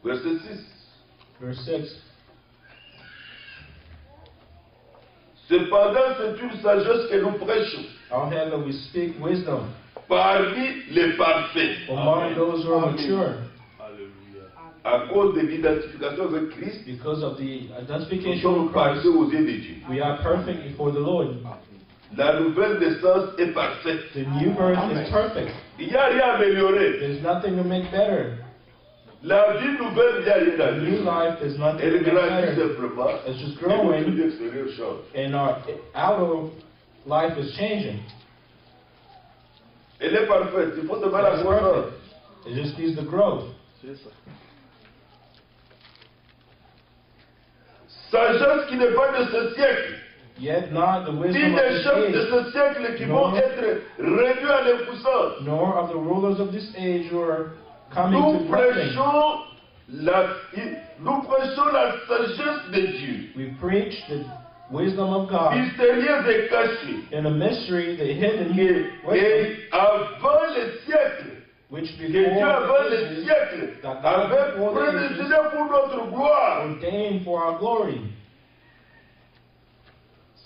verset 6. verse 6. Cependant, c'est une sagesse que nous prêchons However, we speak wisdom parmi les parfaits, among those who are mature à cause de l'identification avec Christ. because of the Nous identification sommes with Christ. parfaits aux yeux de Dieu. We are perfect before the Lord. La nouvelle naissance est parfaite. The new birth is perfect. Il n'y a rien à améliorer. There's nothing to make better. La vie nouvelle, il n'y a rien à The new améliorer. life is nothing to Elle make grandit better. simplement. It's just Et notre growing, vie extérieure change. and our outer life is changing. Elle est parfaite. Il faut seulement la It's croissance. perfect. It just needs the growth. Sagesse qui n'est pas de ce siècle. Yet not the Ni wisdom of des this chefs de age, ce siècle qui Non. vont être réduits à l'impuissance. nor of the rulers of this age who are coming Nous to nothing. prêchons la sagesse de Dieu. We preach the wisdom of God Mystérieuse et cachée. in a mystery, the hidden wisdom, Et avant le siècle, which que Dieu avant before le the ages siècle that God avait before the ages prédestiné pour notre gloire. ordained for our glory.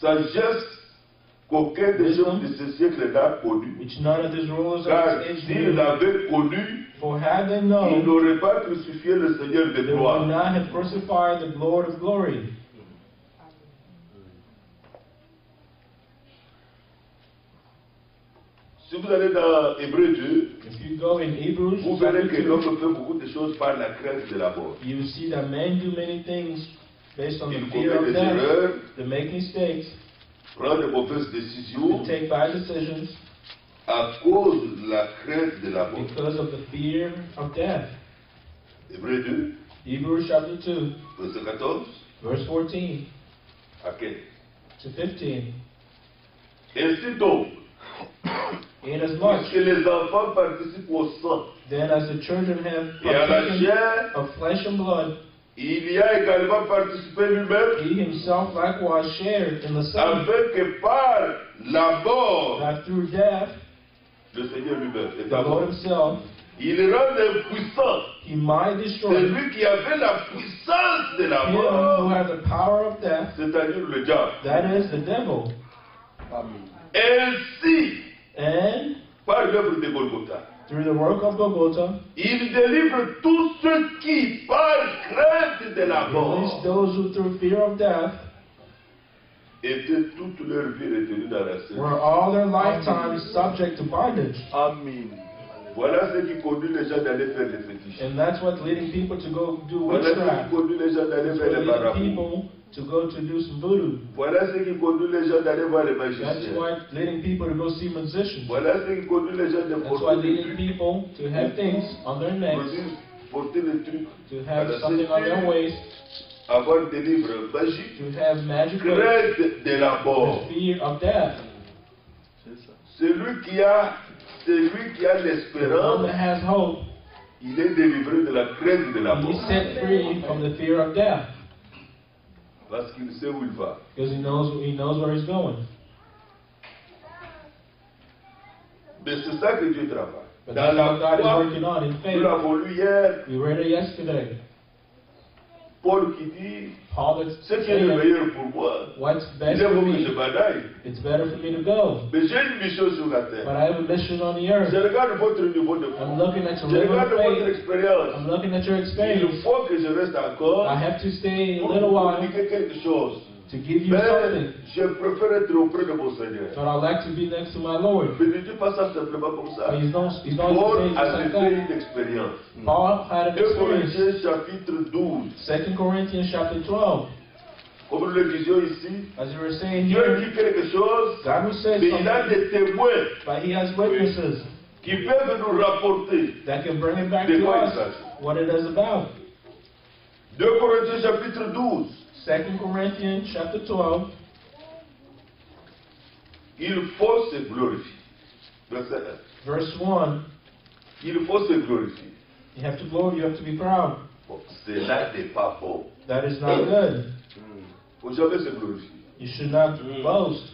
Sagesse qu'aucun des hommes de ce siècle n'a connue. Which none of these rulers Car of this age s'ils knew. l'avaient connue, For had they ils known, n'auraient pas crucifié le Seigneur de they would gloire. not have crucified the Lord of glory. Si vous allez dans Hébreux 2, If you go in Hebrews vous verrez chapter que 2, l'homme fait beaucoup de choses par la crainte de la mort. you see that men do many things based on il the fear commet of des death, erreurs, to make mistakes, prend de mauvaises to décisions take bad decisions à cause de la crainte de la mort. because of the fear of death. Hébreux 2, Hebrews chapter 2, verset 14 verse 14 à 15. to 15. Ainsi donc, Inasmuch puisque les enfants participent au sang then as the children have et à la partaken chair, of flesh and blood, il y a également participé lui-même, he himself likewise shared in the same, afin que par la mort, that through death, le Seigneur lui-même est the Lord mort. himself, Il rend impuissant he might destroy celui qui avait la puissance de la him who mort, had the power of death, c'est-à-dire le diable. that is the devil. Ainsi, And par l'œuvre de Golgotha, through the work of Golgotha, il délivre tous ceux qui, par crainte de la released mort, those who through fear of death étaient toute leur vie retenus dans la were servitude. all their lifetime subject to bondage. Amen. Voilà ce qui conduit les gens d'aller faire les fétiches. And that's what's leading people to go do Voilà ce qui witchcraft. conduit les gens d'aller That's faire what les leading marabouts. people to go to do some voodoo. Voilà ce qui conduit les gens d'aller voir les That's magiciens. why leading people to go see musicians. Voilà ce qui conduit les gens de That's why porter des leading trucs, people to have things on their necks, porter des trucs, to have something on their waist, avoir des livres magiques, to have magic words, crainte de la mort. the fear of death. Celui qui a The one l'espérance, that has hope, il est délivré de la crainte de la he's mort. set free from the fear of death Parce qu'il sait où il va. because he knows where he's going. Mais c'est ça que Dieu travaille. But Dans that's la what God is foi, working on in nous faith. l'avons lu hier, We read it yesterday. Paul qui dit, Paul is ce qui est le saying, meilleur pour moi, what's il best est for bon que je me? bataille. It's better for me to go. Mais j'ai une mission sur la But terre. I have a mission on the Je earth. regarde votre niveau de I'm foi. looking at your Je level regarde of votre faith. expérience. I'm looking at your Il experience. faut que je reste encore I have to stay a pour little vous while communiquer quelque chose. to give you Mais something. je préfère être auprès de mon Seigneur. But I'd like to be next to my Lord. Mais ne dis pas ça simplement comme ça. But he's not Paul saying just a like fait that. une expérience. Paul had an 2 experience. Corinthiens chapitre 12. 2 Corinthians chapter 12. Comme nous le disions ici, As you were saying Dieu here, dit quelque chose, God will say mais il a something, des témoins but he has witnesses qui peuvent nous rapporter that can bring it back de to quoi il us s'agit. what it is about. 2 Corinthiens chapitre 12. 2 Corinthians chapter 12. Il faut se glorifier. Verset 1. Verse 1, Il faut se glorifier. you have to glory, you have to be proud. Bon, cela n'est pas bon. That is not good. Il ne faut jamais se glorifier. You should not boast.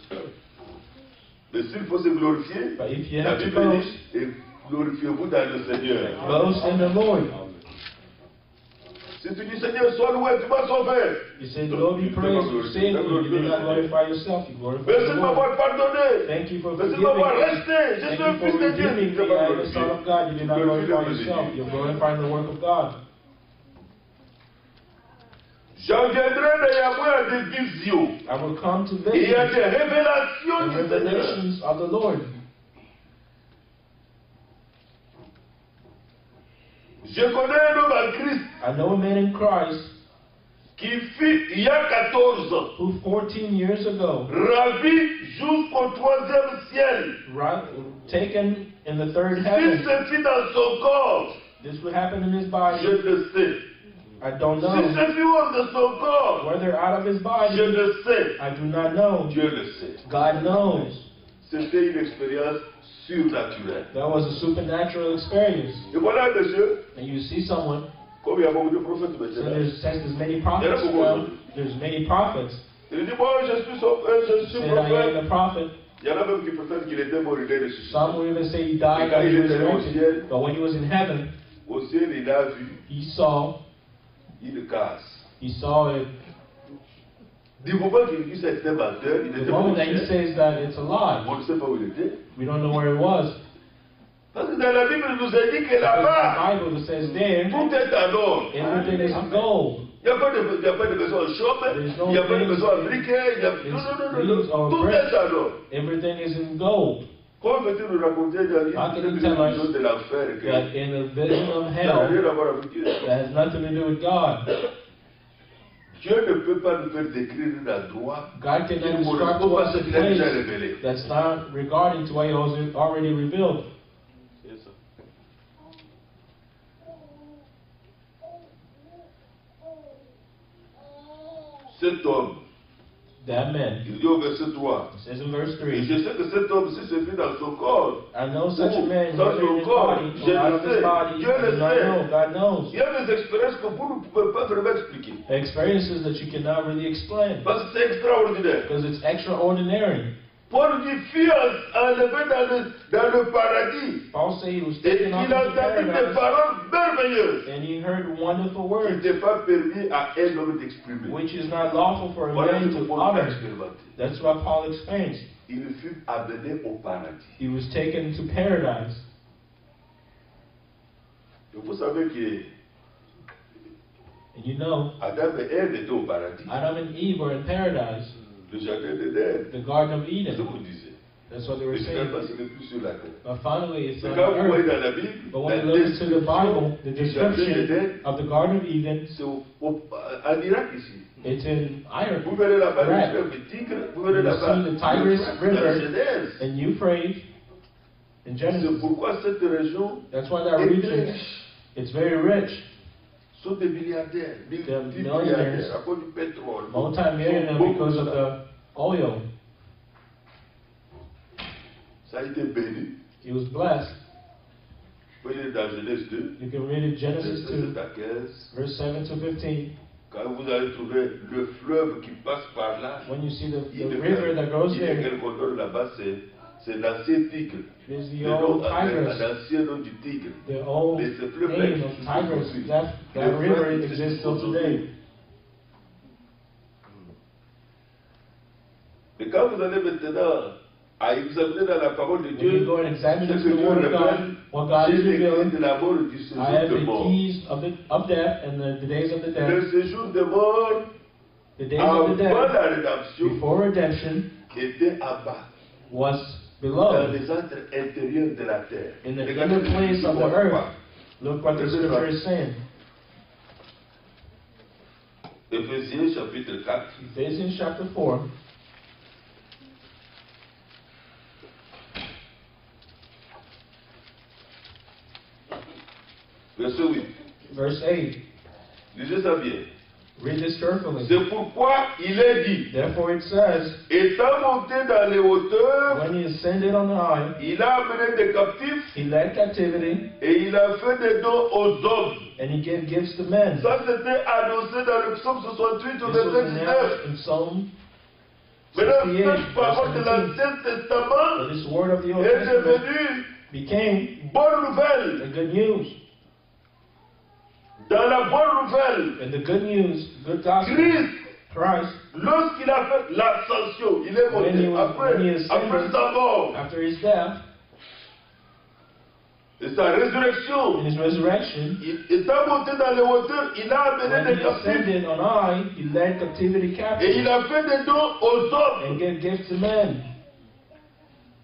Mais s'il faut se glorifier, But if you la have to Bible boast, dit, et glorifiez-vous dans le Seigneur. boast in the Lord. Si tu dis Seigneur, sois loué, tu m'as sauvé. You say, Lord, be praised. You say, you do not glorify yourself, you glorify Merci the de Lord. m'avoir pardonné. Thank you for Merci de forgiving m'avoir me. resté. Je Thank suis un you for fils de Dieu. redeeming Tu me. n'as pas I am the Son of God. You did not Glorifie glorify le yourself. Dieu. You're glorifying the work of God. J'engendrai néanmoins à des visions I will come to et à visions des révélations and du Seigneur. revelations of the Lord. Je connais un homme en Christ I know a man in Christ qui fut, il y a 14 ans, who 14 years ago, ravi jusqu'au 3e ciel. right, taken in the third S'il heaven. se fit dans son corps, This would happen in his je body. le sais. I don't S'il know. se fit hors de son corps, Whether out of his je body, le sais. I do not know. Dieu le sait. God knows. C'était une expérience surnaturelle. That was a supernatural experience. Et voilà, monsieur, And you see someone, comme il y a beaucoup de prophètes so maintenant, there's many prophets now. There's many prophets. il dit, moi, je suis je suis Said, I am prophète. the prophet. Il y en a même qui prétendent qu'il était mort, il est ressuscité. Some will even say he died and he resurrected. But when he was in heaven, Au ciel, il a vu he saw une case. it. Du moment qu'il dit que c'était menteur, il The était moment mort. that he says that it's a lie, On ne sait pas où il était. we don't know where it was. Parce que dans la Bible, il nous a dit que Because là-bas, the Bible says there, tout est en or. everything is gold. Il n'y a pas de maison en chaume, il n'y a pas de maison en briquet, non. Tout est en or. Everything is in gold. Comment peux-tu nous raconter dans How can you une tell us vision de l'enfer que That in the vision of ça n'a hell, rien à voir avec Dieu? that has nothing to do with God. Dieu ne peut pas nous faire décrire un endroit God qui cannot ne describe correspond to pas à us ce a qu'il a déjà place révélé. that's not regarding to what He has already revealed. C'est ça. Cet homme, That man, il dit au verset 3, it says in verse et 3, je sais que cet homme, si c'est mis dans son corps, I know such a man dans whether in son his corps, body je or out le of his sais, body, Dieu I le do not sait. know. God knows. Il y a des expériences que vous ne pouvez pas vraiment expliquer. Experiences that you cannot really explain Parce que c'est extraordinaire. because it's extraordinary. Paul dit, fut enlevé dans le paradis. Paul said he was Et taken il off a into entendu des paradise paroles merveilleuses. and he heard wonderful Il words, n'était pas permis à un homme d'exprimer. which is not lawful for a Voilà man ce que to Paul a utter. expérimenté. That's what Paul experienced. Il fut amené au paradis. He was taken to paradise. Et vous savez que And you know, Adam et Ève étaient au paradis. Adam and Eve were in paradise, Le jardin d'Éden. the Garden of C'est ce Eden. qu'on disait. That's what they were Mais finalement, saying. ce n'est plus sur la terre. But finally, it's C'est on quand vous voyez earth. dans la Bible, But la when you look into the Bible, the description du jardin description d'Éden, of the Garden of Eden, c'est en Irak ici. it's in Iran. Vous verrez là-bas le Right. fleuve Tigre, vous verrez You là-bas see the Tigris la River Genèse. and Euphrates in C'est Genesis. pourquoi cette région That's why that est très region, riche. it's very rich, Sont des milliardaires, They're multimilliardaires à cause du pétrole. multi-millionaire Beaucoup because of ça. the oil. Ça a été béni. He was blessed. Vous pouvez lire dans Genèse 2, You can read it Genesis 2, 7 à 15. verse 7 to 15. Quand vous allez trouver le fleuve qui passe par là, When you see the il river that goes y a there, quel condor là-bas, c'est l'ancien tigre. there's the Le nom, old Tigris, l'ancien nom du tigre. the old Mais ce fleuve name of Tigris. That river exists till today. Et quand vous allez maintenant à examiner dans la parole de When Dieu, you go and examine ce into que the Dieu Word of God, révèle, what God j'ai is les clés revealing, de la mort et du I séjour have de the mort. keys of death and the days of the death. Le séjour de mort, The days avant of the death, la rédemption, before redemption, était en bas, was dans below, les antres intérieurs de la terre. in the Regardez inner ce que place Dieu of the voit. earth. Look what the scripture is saying. Éphésiens chapitre 4, Ephesians chapter 4, verset 8. verse 8. Lisez ça bien. Read this carefully. C'est pourquoi il est dit, Therefore it says, étant monté dans les hauteurs, when he ascended on high, il a amené des captifs he led captivity, et il a fait des dons aux hommes. and he gave gifts to men. Ça c'était annoncé dans le psaume 68 au This was verset 19. announced in Psalm Maintenant, 68, cette parole de verse 17. l'Ancien Testament But this word of the Old est Testament devenue became bonne nouvelle. the good news. Dans la bonne nouvelle, And the good news, good gospel, Christ, Christ, lorsqu'il a fait l'ascension, il est When he monté was- when he ascended, après sa mort after his death, et sa résurrection. in his resurrection, Étant monté dans les hauteurs, il a amené when des he captifs ascended on high, he led captivity et captive il a fait des dons aux hommes. and gave gifts to men.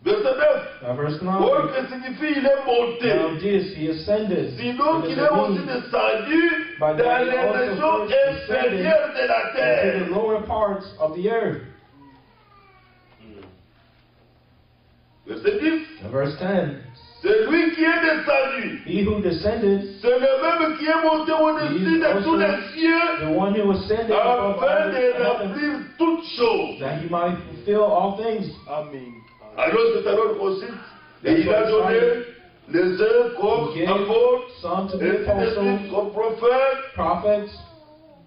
Verset 9. Now verse Or 9. que signifie il est monté. Now this, he ascended. Sinon It qu'il does est not aussi mean descendu By dans the les also régions first descended inférieures de la to terre. the lower parts of the earth. Verset 10. Now verse 10. C'est lui qui est descendu. He who descended, C'est le même qui est monté au-dessus de tous les cieux the one who ascended above all afin de the heavens, remplir toutes choses. that he might fulfill all things. Amen. Alors c'est alors qu'on cite. Et il a donné les uns comme He gave apôtres, some to et be apostles, comme prophètes, prophets,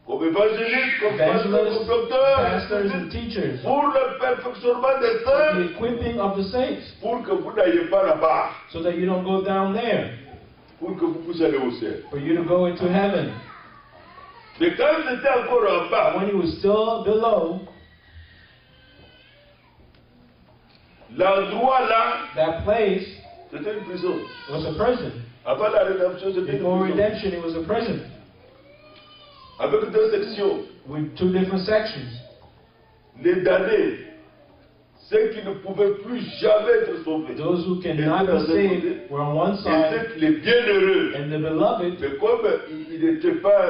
comme évangélistes, comme pasteurs, evangelists, comme docteurs, pastors, and teachers, pour le perfectionnement des for saints, the equipping of the saints, pour que vous n'ayez pas là-bas, so that you don't go down there, pour que vous puissiez aller au ciel. for you to go into heaven. Mais quand c'était encore en bas, When he was still below, l'endroit là, that place c'était une prison. was a prison. Avant la rédemption, c'était une Before prison. redemption, it was a prison Avec deux sections. with two different sections. Les damnés, ceux qui ne pouvaient plus jamais être sauvés. Those who cannot be saved were on one Et side, ceux, les bienheureux. and the beloved, Mais comme il n'était pas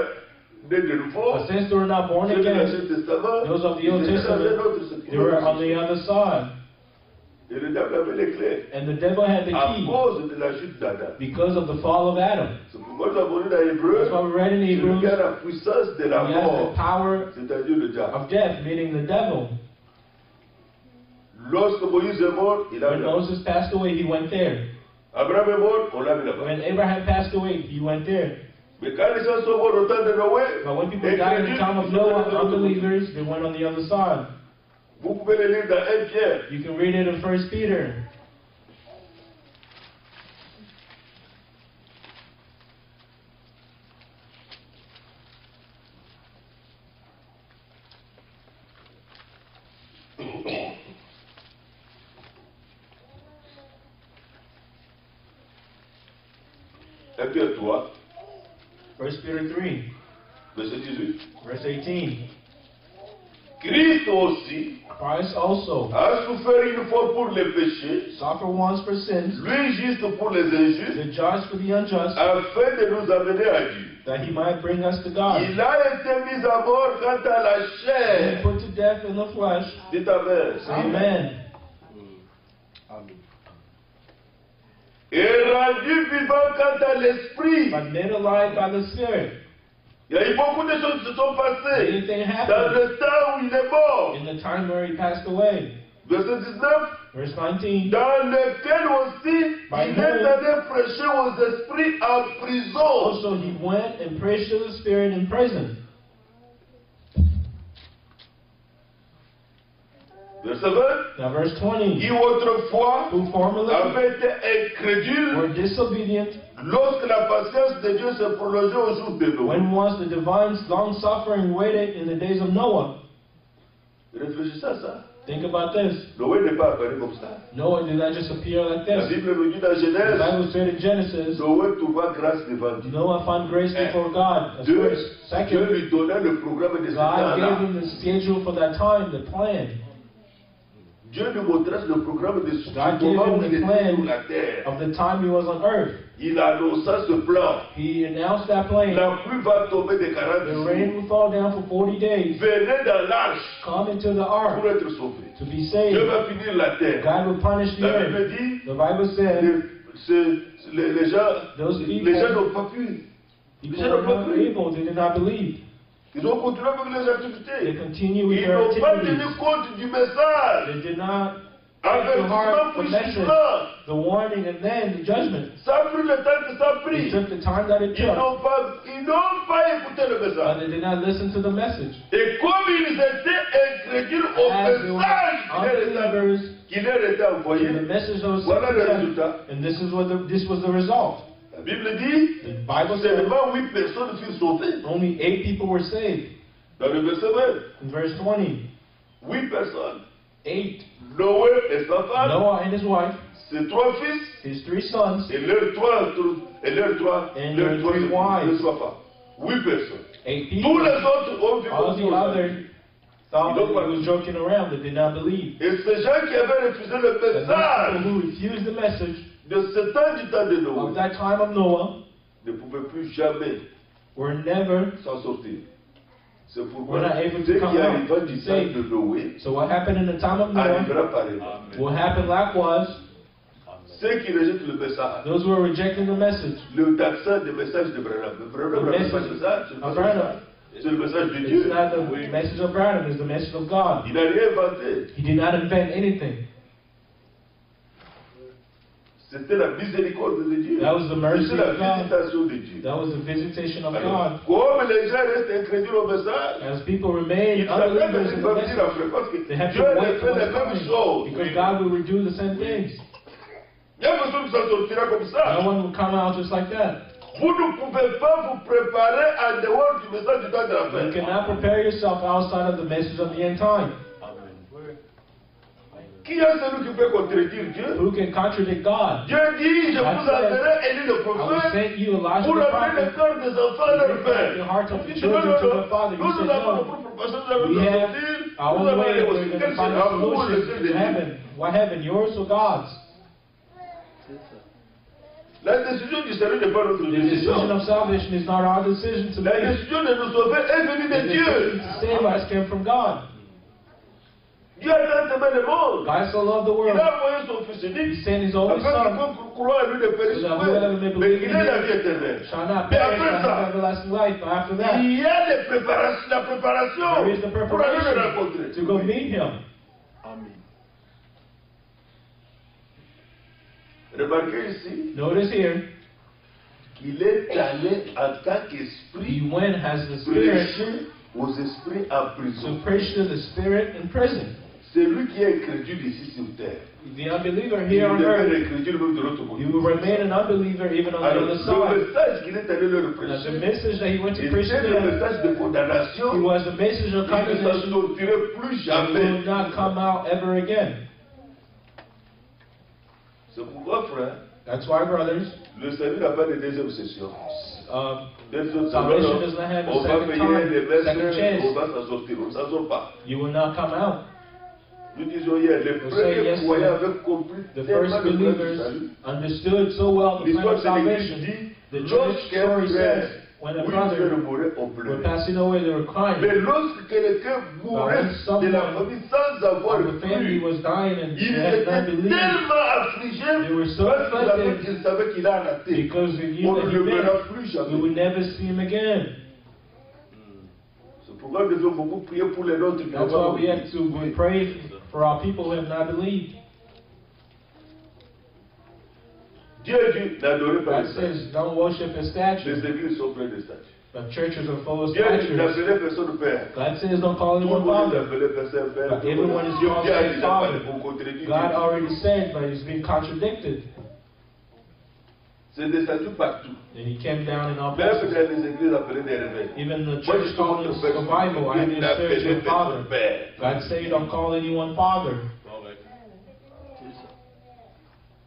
nés de nouveau, But since they were not born ceux de again, l'Ancien Testament, those of the ils Old étaient dans un Testament, autre they were on the other side. Et le diable avait les clés. And the devil had the À key cause de la chute d'Adam. because of the fall of Adam. C'est pourquoi nous avons lu dans Hébreu, That's why we read in celui Hebrews, qui a la puissance de la he has the mort, power c'est-à-dire le diable. of death, meaning the devil. Lorsque Moïse est mort, il a When vu là-bas. Moses passed away, he went there. Abraham est mort, on l'a vu là-bas. When Abraham passed away, he went there. Mais quand les gens sont morts au temps de Noé, But when people les died in crédules, the time of ils sont Noah, allés de l'autre côté. unbelievers, they went on the other side. Vous pouvez le lire dans 1 Pierre. You can read it in 1 Peter. Un Pierre 3, 1 Peter 3, verset 18. verse 18. Christ aussi Christ also a souffert une fois pour les péchés, suffered once for sins, lui juste pour les injustes, the just for the unjust, afin de nous amener à Dieu. that he might bring us to God. Il a été mis à mort quant à la And chair. put to death in the flesh. Dites Amen. Amen. Et rendu vivant quant à l'esprit. But made alive by the Spirit. Il y a eu beaucoup de choses qui se sont passées Anything dans happened le temps où il est mort. in the time where he passed away. Verset 19. Verse 19. Dans lequel aussi By il est allé prêcher aux esprits en prison. Also he went and preached to the Spirit in prison. Verset 20. Now verse 20. Qui autrefois Who formerly avait été incrédule were disobedient lorsque la patience de Dieu se prolongeait au jour de Noé. when once the divine long-suffering waited in the days of Noah. Réfléchissez à ça. Think about this. Noé n'est pas apparu comme ça. Noah did not just appear like La this. Bible nous dit dans The Genèse, Bible said in Genesis, Noé trouva grâce devant Dieu. Noah found grace before God. That's Dieu, first. Dieu Second, lui donnait le programme de ce God gave temps-là. him the schedule for that time, the plan Dieu lui montrait le programme de ce God gave moment où him il the était sur plan la terre. of the time he was on earth. Il annonça ce plan. He announced that plan. La pluie va tomber de 40 The jours. rain will fall down for 40 days. Venez dans l'arche Come into the pour ark être sauvés. to be Dieu saved. va finir la terre. God will punish the La earth. Bible dit, The Bible said les gens those people, n'ont pas pu. people were not able, they did not believe. Ils ont continué avec les They activités. continue with Ils their n'ont pas tenu activities. compte du message. They did not take to Avertissement heart pour the message, jugement. the warning, and then the judgment. Ça a pris le temps que ça a It pris. took the time that it Ils took, n'ont pas écouté le but message. they did not listen to the message. Et comme ils étaient incrédules au As they were message qui leur était to envoyé, the message that was sent voilà to le them, résultat. and this was the result. La Bible dit, The Bible said seulement 8 personnes furent sauvées. only 8 people were saved. Dans le verset 20, In verse 20, 8 personnes. 8. Noé et sa femme, Noah and his wife, ses 3 fils, his 3 sons, et leurs 3 And their three wives. femmes. 8 personnes. 8 Tous people. les autres ont vu All comme the si others thought that he was joking around, they did not believe. Et ces gens qui avaient refusé le And those people message who refused the message de ce temps du temps de of Noé that time of Noah ne pouvaient plus jamais were never, s'en sortir. C'est were pourquoi not able ce to come qui arriva out du temps saved. de Noé So what happened in the time of Noah arrivera pareillement. will happen likewise. Ceux qui rejettent le message, Those who are rejecting the message, le taxant des messages de Branham. Branham The n'a pas message de message, c'est le of message. Branham. C'est le message de It's Dieu. not the message of Branham, it's the message of God. Il n'a rien inventé. He did not invent anything. C'était la miséricorde de Dieu. That was the mercy C'était la of God. visitation de Dieu. That was the visitation of Alors, God. comme les gens restent incrédules au message, As people remain ils s'attendent unbelievers in qu'ils the vont venir message, après parce que they have Dieu to ne wait fait for les what's mêmes coming, choses. because God will redo the same things. Il y a personne qui s'en sortira comme No ça. one will come out just like that. Vous ne pouvez pas vous préparer en dehors du message du temps de la You fin. cannot prepare yourself outside of the message of the end time. Qui est celui qui peut contredire Dieu? Who can contradict God? Dieu dit, je vous enverrai Élie le I will prophète send you Elijah pour the amener le prophet. cœur des enfants à leur père. The hearts of the Il dit, children non, to non, the father. nous, You said nous avons no. nos propres façons de We have sortir. our Nous own allons way. aller We're aussi. going Quel to find sera a vous, le solution Dieu to de Dieu? heaven. What heaven? Yours or God's? La décision du salut n'est pas notre The decision décision. of salvation is not our decision to La make. décision de nous sauver est venue The de decision Dieu. to save us came from God. Dieu a tant aimé le monde. God so loved the Il world. a envoyé son Fils He unique. sent His only Afin Son, que pour croire à lui ne périsse so that point, whoever may mais believe qu'il in ait la Him vie éternelle. shall not Mais perish après but ça, have everlasting life. But after that, il y a la préparation there is the pour aller le preparation rencontrer. to go meet Him. Amen. Remarquez ici Notice here, qu'il est allé en tant He qu'esprit went as the Spirit prêcher aux esprits en to prison. preach to the Spirit in prison. C'est lui qui est incrédule ici sur terre. The unbeliever Il here on demeure earth, incrédule même de l'autre côté. you will remain an unbeliever even on the Alors, other le side. message qu'il est allé leur Now, the prêcher, message that He went to preach to c'était le them, message de it condamnation. was a message of Il ne s'en condemnation. sortirait plus It jamais. will not come out ever again. C'est pourquoi, frère, That's why, brothers, le salut n'a pas de deuxième session. salvation Non, does not have a on va second payer time, les second messes, on chance. va s'en sortir, on ne s'en sort pas. You will not come out. Nous disons hier, les We'll say premiers yesterday, croyants avaient compris The tellement first le plan du believers salut. understood so well the plan L'histoire of de l'Église salvation. dit, The church lorsqu'un story frère says, when ou a une sœur brother mourait, on were pleurait. passing away, they were Mais crying. lorsque quelqu'un mourait But when de la someone famille sans avoir The family cru, was dying and il they had était not believed tellement affligé They were so parce afflicted qu'il savait qu'il a raté. because they knew On that ne he le verra missed. plus We jamais. would never see him again. C'est pourquoi nous devons beaucoup prier pour les nôtres qui n'ont That's pas why we have compris. to pray for our people who have not believed. Dieu dit n'adorez pas God les statues. says, don't worship a statue. Les églises sont pleines de statues. But churches are full of Dieu dit statues. n'appelez personne père. God says, don't call Tout le anyone monde father. appelait personne père. But everyone is Dieu called qui a their déjà father. parlé pour contredire God Dieu. already said, but he's been contradicted. C'est des statues partout. And he came down in all Même places. quand les églises appelaient des réveils. Even the Moi, church je called commence us à faire survival. I Dieu need a n'appelait spiritual father. personne père. God said, don't call anyone father.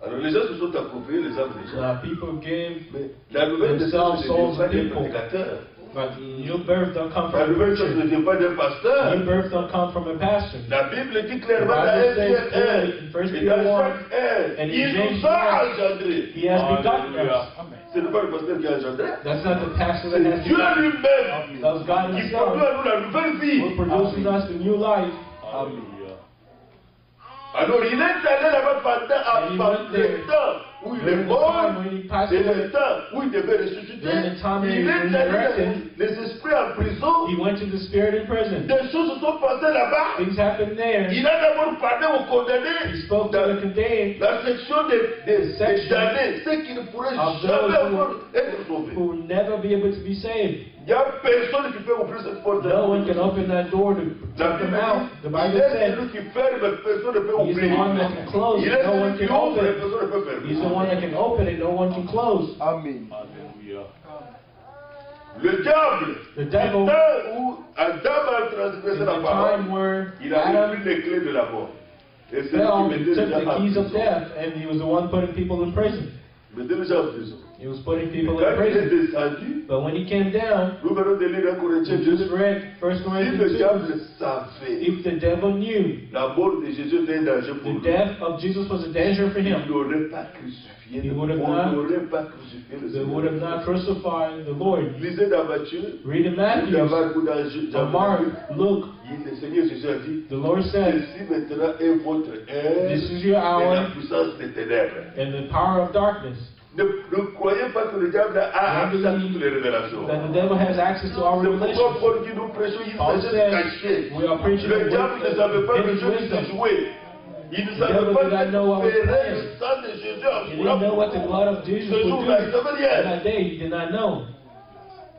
Alors les gens se sont appropriés les âmes des gens. People give, Mais la nouvelle themselves naissance ne vient souls pas of d'un people. prédicateur. but new birth don't come La from a nouvelle naissance ne preacher. vient pas d'un pasteur. New birth don't come from a pastor. La Bible dit The clairement dans Bible 1 says Pierre clearly in 1 1 et Peter dans 1, chaque ère, and in il James nous a 1, engendrés. He has begotten us. Ce n'est pas le pasteur qui a engendré. That's not the pastor that C'est has Dieu begotten. lui-même That was God qui Himself produit à nous la nouvelle vie. who produces us the new life. Alors il est allé là-bas And he went le there temps où il est During the mort time when he passed et away. le temps où il devait ressusciter. During the time when he Il was est allé resurrected. les esprits en prison. He went to the spirit in prison. Des choses se sont passées là-bas. Things happened there. Il a d'abord parlé aux condamnés. He spoke to the condemned, La section des section damnés, ceux qui ne pourraient of jamais those who- encore être sauvés. who will never be able to be saved. Il n'y a personne qui peut ouvrir cette porte. No one can open that door to La take them Bible out. dit, The il Bible est said celui qui ferme, personne ne peut He's the ouvrir. one that can close, Il est no one celui qui can ouvre, open. personne ne peut fermer. He's the one that can open it, no one can close. Amen. Le diable, The du devil, temps où Adam a transgressé in la the parole, time where il a Adam repris les clés de la mort. Et c'est lui fell, qui he mettait took les gens the en keys of prison. death, and he was the one putting people in prison. Il mettait les gens en prison. He was putting Et people in quand il est prison. descendu, But when he came down, nous venons de lire dans Corinthiens we 2. just read 1 Si le Corinthians 2. diable savait, If the devil knew la mort de Jésus était un danger pour the lui, death of Jesus was a danger for il him, n'aurait pas crucifié. He On would have not- n'aurait pas crucifié le they would have Seigneur. not crucified the Lord. Lisez dans Matthieu, Read in ou Matthew, dans Marc ou dans or Mark, Luke, le Seigneur Jésus a dit, the Lord said, ceci maintenant est votre heure This is your et la hour puissance des ténèbres. and the power of darkness. Ne croyez pas que le diable a accès à toutes les révélations. That the devil has access to our C'est pourquoi revelation. Paul dit nous prêchons, il Paul s'agit de said, cacher. we are preaching Le the diable ne savait pas que hidden Dieu wisdom. s'est joué. Il ne The savait devil pas did not know what que was ferait planned. le sang de Jésus en He didn't know what the blood of Jesus Ce would do. jour-là, il ne savait On rien. that day, he did not know.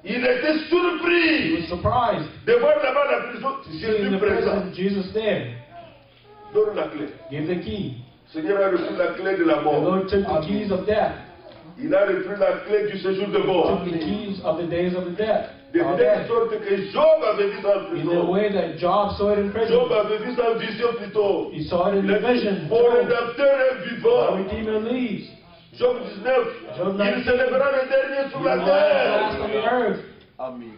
Il était He surpris was surprised de voir là-bas la prison, to see in Jésus the présent. prison Jesus there. Donne la clé. Give the key. Le Seigneur a reçu la clé de la The mort. Lord took the keys of death. Il a repris la clé du séjour de mort. Took the keys of the days of the death. De Of telle death. sorte que Job avait vu ça en In the prison. way that Job saw it in Job prison. avait vu ça en vision plutôt. He saw it in Il the a dit, vision. mon Job, rédempteur est our vivant. Redeemer leaves. Job 19. Job Il 19. s'élèvera le dernier sur He la will last on terre. the earth. Amen.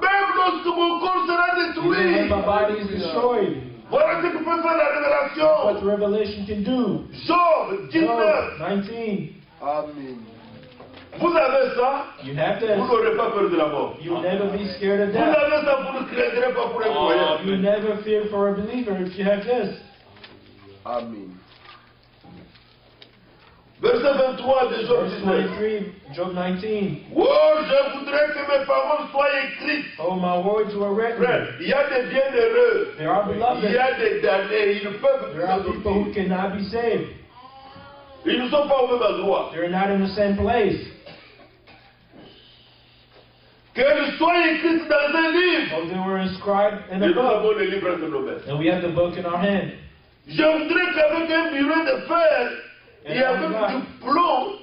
Même lorsque mon corps sera Even when détruit. my body is destroyed. Voilà ce que peut faire la révélation. What the revelation can do. Job 19. Job 19. Amen. Vous avez ça, You have vous this. n'aurez pas peur de la mort. You'll never be scared of Vous death. avez ça, vous ne craindrez pas pour un croyant. You never fear for a believer if you have this. Amen. Verset 23 de Job Verse 19. 23, Job 19. Oh, je voudrais que mes paroles soient écrites. Oh, my words were written. Frère, il y a des bienheureux. There are Il y beloved. a des damnés. Ils ne peuvent There are plus people who sortir. cannot be saved. Ils ne sont pas au même endroit. They're not in the same place. Qu'elles soient écrites dans un livre. Oh, they were inscribed in Et a nous book. avons le livre entre nos mains. And we have the book in our hand. Je voudrais qu'avec un bureau de fer et avec du plomb,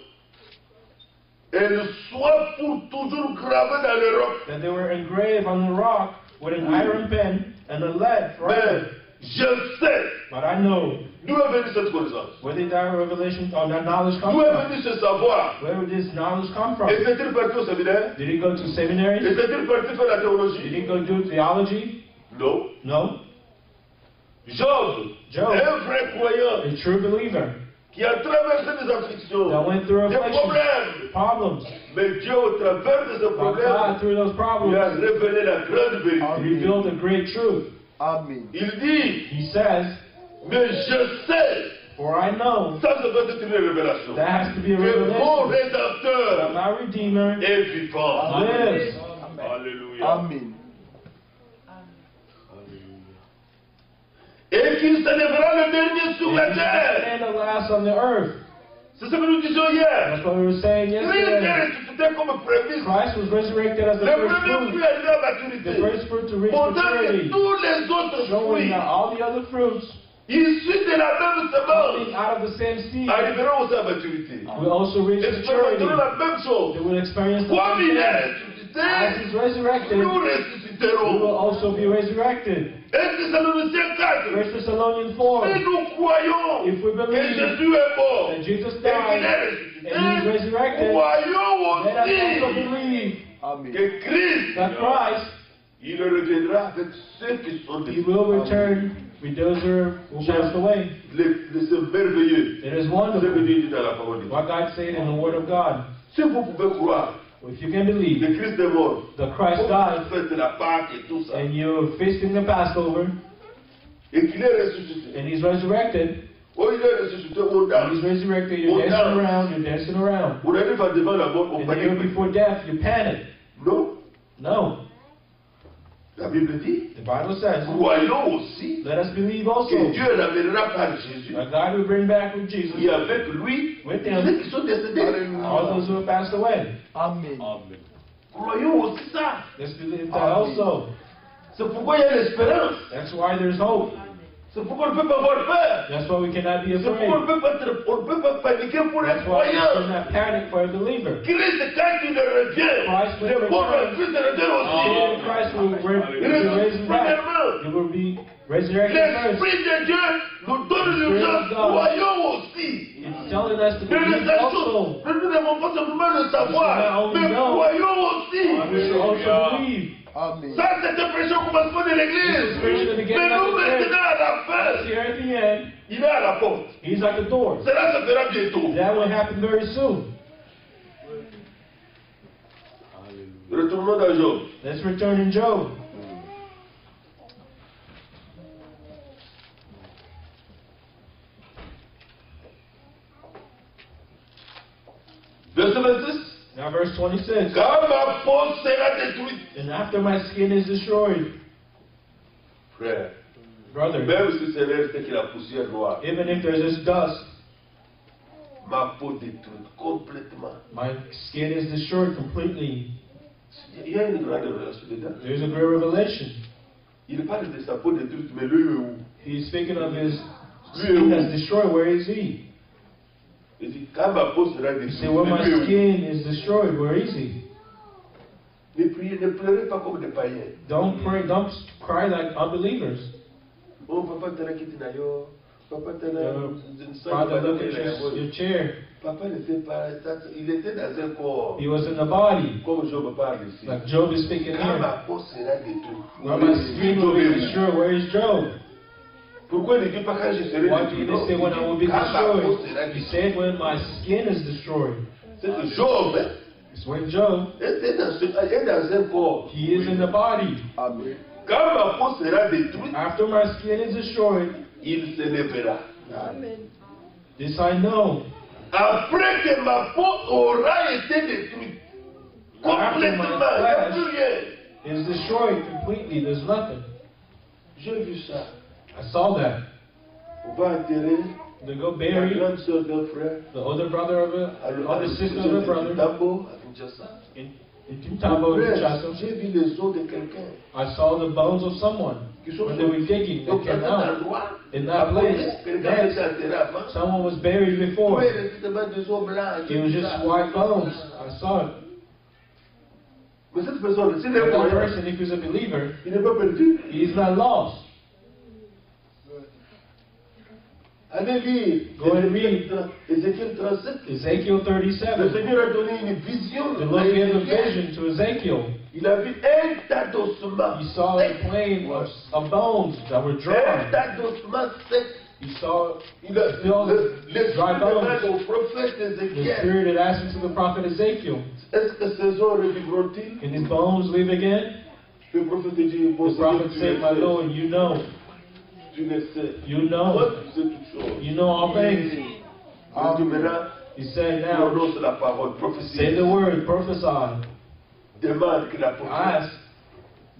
elles soient pour toujours gravées dans le roc. That they were engraved on the rock with an iron pen and a lead Mais forever. je sais But I know d'où est venue cette connaissance. where did that revelation or that knowledge come D'où est from? venu ce savoir. Where did this knowledge come from? Et c'est-il parti au séminaire? Did he go to Et seminary? c'est-il parti faire la Did théologie? he go do theology? Non. No. Job, Job. un vrai croyant A true believer qui a traversé des afflictions, that went through des afflictions, problèmes. problems. Mais Dieu, au travers de ce But problème, God, through those il a problems, révélé la grande vérité. revealed a great truth. Amen. Il dit, He says, mais je sais, for I know ça doit être une révélation, that has to be a que mon revelation that Rédempteur my Redeemer est vivant. lives. Alléluia. Amen. Et qu'il s'élèvera le dernier sur la And terre. and the last on the earth. C'est ce que nous disions hier. That's what we were saying Christ est yesterday. ressuscité comme prémisse. Christ was resurrected as the Le first premier fruit, fruit arrivé à the maturité. first fruit to reach Pendant que maturity, tous les autres showing fruits that all the other fruits issus de la même coming semence out of the same seed arriveront aussi à maturité. will also reach maturity. Expérimenteront la même chose. They will experience the Comme same il thing. est As ressuscité, he's resurrected, nous we will ressusciterons. also be resurrected. Et Thessaloniciens 4, 1 Thessalonians 4. si nous croyons If we que believe Jésus est mort that Jesus et qu'il died est and he's ressuscité, resurrected, croyons let us also aussi believe Amen. que Christ, that Christ, il reviendra avec ceux qui sont he des will return with those who passed away. c'est merveilleux. It is Ce que wonderful Dieu dit dans la parole de Dieu. what God said in the Word of God. Si vous pouvez croire If you can believe que Christ est mort, that Christ vous died faites la Pâque et tout ça, and you're feasting the Passover et qu'il est ressuscité. and he's resurrected, Oh, il est ressuscité, on when he's danse. resurrected, you're dancing around. On arrive à devant la mort, on And the year panique. before death, you panic. Non, No. la Bible dit, The Bible says, croyons aussi let us believe que also Dieu ramènera par Jésus that God will bring back with Jesus et avec lui with ceux him qui sont décédés. all those who have passed away. Amen. Croyons aussi ça. Let's believe that also. C'est pourquoi il y a l'espérance. That's why there's hope. C'est pourquoi on ne peut pas avoir peur. That's why we cannot be C'est pourquoi on afraid. ne peut pas paniquer pour un That's why we croyant. should not panic for a believer. Christ, quand il revient, Christ will le bon return. Christ revient aussi. And Christ will be raised back. Premièrement, It will be resurrected first. l'Esprit de Dieu nous donne l'urgence. Croyons aussi. It's telling us to Ne nous believe also. nous n'avons pas simplement le savoir, mais croyons aussi. We should also believe. Amen. Ça, c'était prêché au commencement de l'église. Mais nous, maintenant, à la fin, Here at the end, il est à la porte. he's at the door. Cela se fera bientôt. That will happen very soon. Retournons dans Job. Let's return in Job. Verset 26. Now verse 26. Quand ma peau sera détruite. And after my skin is destroyed, Frère, brother, même si c'est resté que la poussière noire, even if there's this dust, ma peau détruite complètement. my skin is destroyed completely. Il y a une grande relation dedans. There's a great revelation. Il parle de sa peau détruite, mais lui est où? He's speaking of his skin that's destroyed. Where is he? Il dit, quand ma peau sera He détruite, said, when my mais lui est où? skin is destroyed, where is he? Ne pleurez pas comme des païens. Don't pray, don't cry like unbelievers. Oh, papa, t'as la quitte d'ailleurs. Papa, t'as la. Father, look at your chair. Papa n'était pas. Il était dans un corps. He was in the body. Comme Job parle ici. Like Job is speaking Quand here. ma peau sera détruite. When my skin will be destroyed, where is Job? Pourquoi il ne dit pas quand je serai Why did he say when I will be destroyed? He said when my skin is destroyed. C'est Job, hein? It's when Job, est dans un corps. he is in the body. Amen. Quand ma peau sera détruite, After my skin is destroyed, il se lèvera. this I know. Après que ma peau aura été détruite, complètement, il n'y a plus rien. It is destroyed completely. There's nothing. J'ai vu ça. I saw that. On va enterrer They go la bury grande soeur d'un frère, the other brother of a, other sister of a brother Tambo, à Kinshasa. in Tumtabo, Frère, Kinshasa. j'ai vu les os de quelqu'un I saw the bones of someone qui sont when they were digging. They donc came dans un out endroit. in that place. Quelqu'un Next, s'est enterré avant. someone was buried before. Oui, effectivement, des os blancs. It was just white bones. I saw it. Mais cette personne, s'il est But that croyant, person, if he's a believer, il n'est pas perdu. he's not lost. Allez lire. Go and read. Ézéchiel 37. Ezekiel Le 37. Seigneur a donné une vision. The Lord gave a vision to Ezekiel. Il a vu un tas d'ossements. He saw a plain of bones that were Un dry. tas d'ossements secs. He saw Il a l'esprit dry demande bones. au prophète The Ézéchiel. Spirit had asked him to the prophet Ezekiel, Est-ce que ces os revivront-ils? can his bones live again? Le prophète dit, bon The prophet Seigneur, said, my Lord, you know. tu le sais. You Toi, know. tu sais toutes choses. You know all things. Tu maintenant, He said, now, prononce la parole, prophétie. say the word, prophesy. Demande que la prophétie. Ask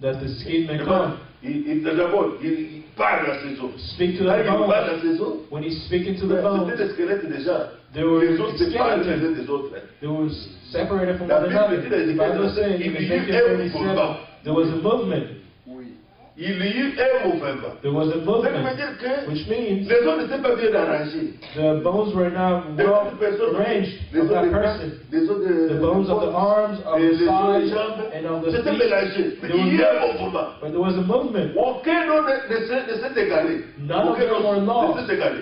that the skin may come. D'abord, il parle à ses os. Speak to Quand the il parle à bones. ses os, When he's speaking to the bones, c'était des squelettes déjà. there were Les os se parlent les skeletons. uns des autres. They were separated from La one Bible another. dit dans The Bible says in il y eut Ezekiel un 37, mouvement. there was a movement. Il y eut un mouvement. There was a Ça veut movement, dire que which means les os n'étaient pas bien arrangés. the bones were not Les well autres personnes, arranged les of os that des bras, person. les os de The bones of the arms, of et the les os des sides, jambes, and of the c'était feet. mélangé. Mais There il y was, a un mouvement. but there was a movement. Aucun os ne s'est égalé. None of Aucun them were os lost. ne s'est égalé.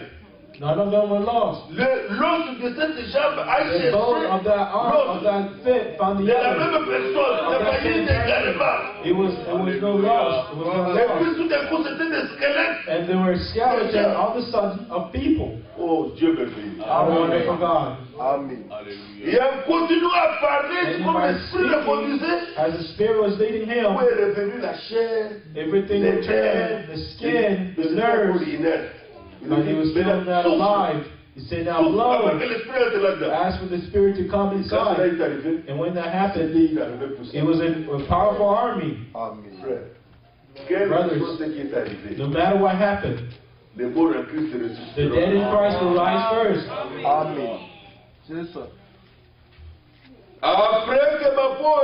None of them were lost. L'os de cette jambe a The cherché bone of that arm, of l'os that foot, found de the la other. même personne. Of C'est that pas same inégalement. person. It was no loss. It was no Et loss. puis tout d'un coup, c'était des squelettes. And there were skeletons all of a sudden of people. Oh, Dieu merveilleux. Our wonderful God. Amen. Et on continue à parler And comme by l'esprit le conduisait. speaking, as the Spirit was leading him, Où est revenue la chair, everything les returned, the skin, the nerves, urinaires. but he was still not alive. He said, now blow. Après que l'esprit était là-dedans. Ask for the Spirit to come Quand cela inside. est arrivé, And when that happened, il arrivait tout it ça. was a powerful army. Amen. Frère, quelle Brothers, chose qui est arrivé. No matter what happened, Les morts en Christ the ressusciteront. dead in Christ will rise first. Amen. C'est ça. Après que ma peau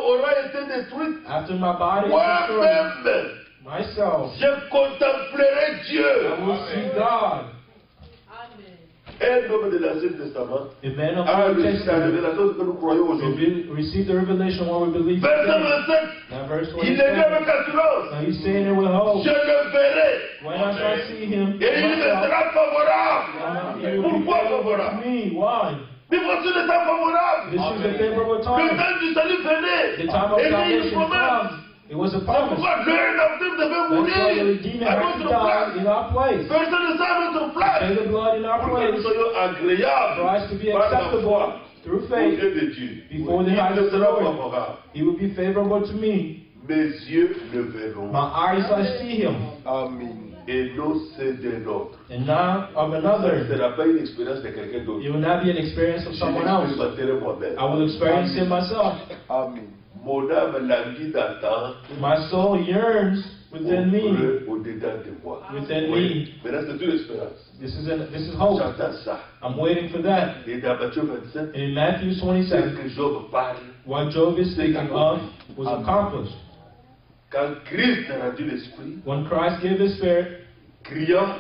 aura été détruite, After my body is destroyed, moi-même, myself, je contemplerai Dieu. I will see God. Un homme de l'Ancien Testament The man of a the Old reçu la Testament révélation que nous croyons aujourd'hui. received the revelation what we believe Verset today. 27, Now verse il est né 27. avec assurance. Now he's saying it with hope. Je le verrai. When I shall see him, Et il me myself, sera favorable. he will be Pourquoi favorable to favorable? me. Why? Mais voici le temps favorable. This is the favorable Le time. temps du salut venait. The time of Et il salvation promesse. comes. It was a C'est promise. pourquoi l'un d'entre eux devait That's why the mourir Redeemer à had to notre die place. in our place. Personne ne sait à notre place. Pay the blood in our Pour que nous place soyons agréables for us to be par la acceptable foi through au faith Dieu de Dieu. before the Il eyes me of the sera Lord. favorable. He will be favorable to me. Mes yeux le verront. My eyes shall see him, Amen. Et non c'est d'un autre. and not of Ça ne another. sera pas une expérience de quelqu'un d'autre. It will not be an experience of Je someone else. l'expérimenterai moi-même. I will experience it myself. Amen. Mon âme languit d'entendre My soul yearns within me. au-dedans de moi. Within Oui. Maintenant c'est une expérience. This is hope. J'entends ça. I'm waiting for that. Et dans Matthieu 27, In Matthew c'est 27, que Job parle. what Job is speaking of was accomplished. Quand Christ a rendu l'esprit, When Christ gave His Spirit, criant,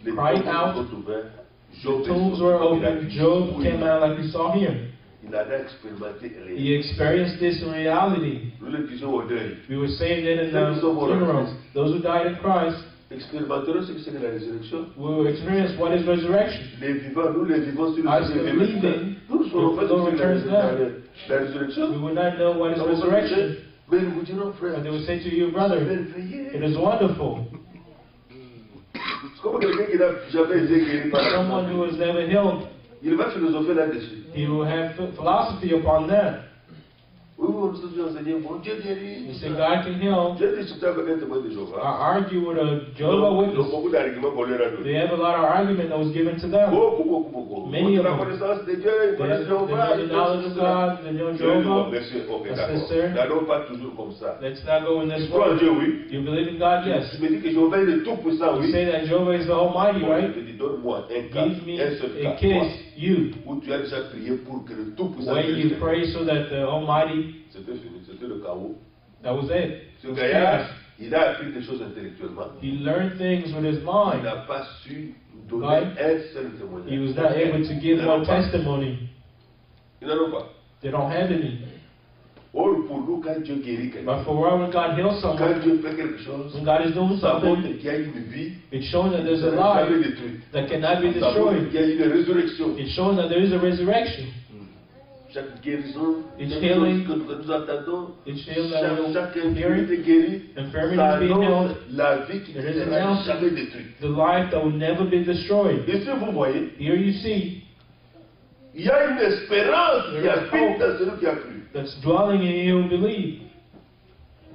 les Crying tombes out, sont ouverts. the Job est tombs sorti. were Il a opened. vu Job oui. came out like we saw here. Il en a expérimenté. He experienced this in reality. Nous le disons au deuil. We were saying it in the funeral. Those who died in Christ Expérimenterons ce que c'est que la résurrection. will experience what is resurrection. Les vivants, nous les vivons sur As le the living, nous ne saurons pas the Lord ce que returns c'est now. la résurrection. We will not know what is resurrection, Mais nous vous dirons, frère, but they will say to you, c'est brother, merveilleux. it is wonderful. C'est Comme quelqu'un qui n'a jamais été guéri par Someone who has never healed, il va philosopher là-dessus. he will have philosophy upon that. Oui, on se dit enseigner, bon Dieu guérit. You say God can heal. J'ai discuté avec un témoin de Jéhovah. I argue with a Jehovah Donc, Witness. beaucoup d'arguments qu'on leur a They donnés. have a lot of argument that was given to them. Beaucoup. Many Pour of la them. connaissance de Dieu, ils They connaissent know Jéhovah. the knowledge of God, they know Jehovah. Monsieur, ok, My d'accord. sister. N'allons pas toujours comme ça. Let's not go in this Tu crois en way. Dieu, oui. You believe in God? Yes. Tu me dis que Jéhovah est le tout-puissant, You oui. say that Jehovah is the Almighty, Bon, right? je te dis, donne-moi un cas, Give me un seul a cas, toi, case, you, où tu as déjà prié pour que le tout-puissant where you guérisse. pray so that the Almighty, C'était fini, c'était le chaos. that was it. Ce gaillard, il a appris des choses intellectuellement. He learned things with his Il mind. n'a pas su donner Right. un seul He témoignage. was not able to give one testimony. Ils n'en ont pas. They don't have any. Or, pour nous, quand Dieu guérit quelqu'un, But for when God heals quand someone, Dieu fait quelque chose, when God is doing ça montre something, qu'il y a une vie it's showing that qui there's a ne sera jamais life détruite. that cannot be Ça montre destroyed. qu'il y a une résurrection. It's showing that there is a resurrection. Chaque guérison, It's chaque healing. chose que nous entendons, It's healing that chaque we're infirmité hearing. guérie, Infirmity ça being annonce healed. la vie qui ne There is an sera announcement. jamais détruite. The life that will never be destroyed. Ici, vous voyez, Here you see il y a une espérance qui There is habite hope. dans celui qui a cru. that's dwelling in you who believe.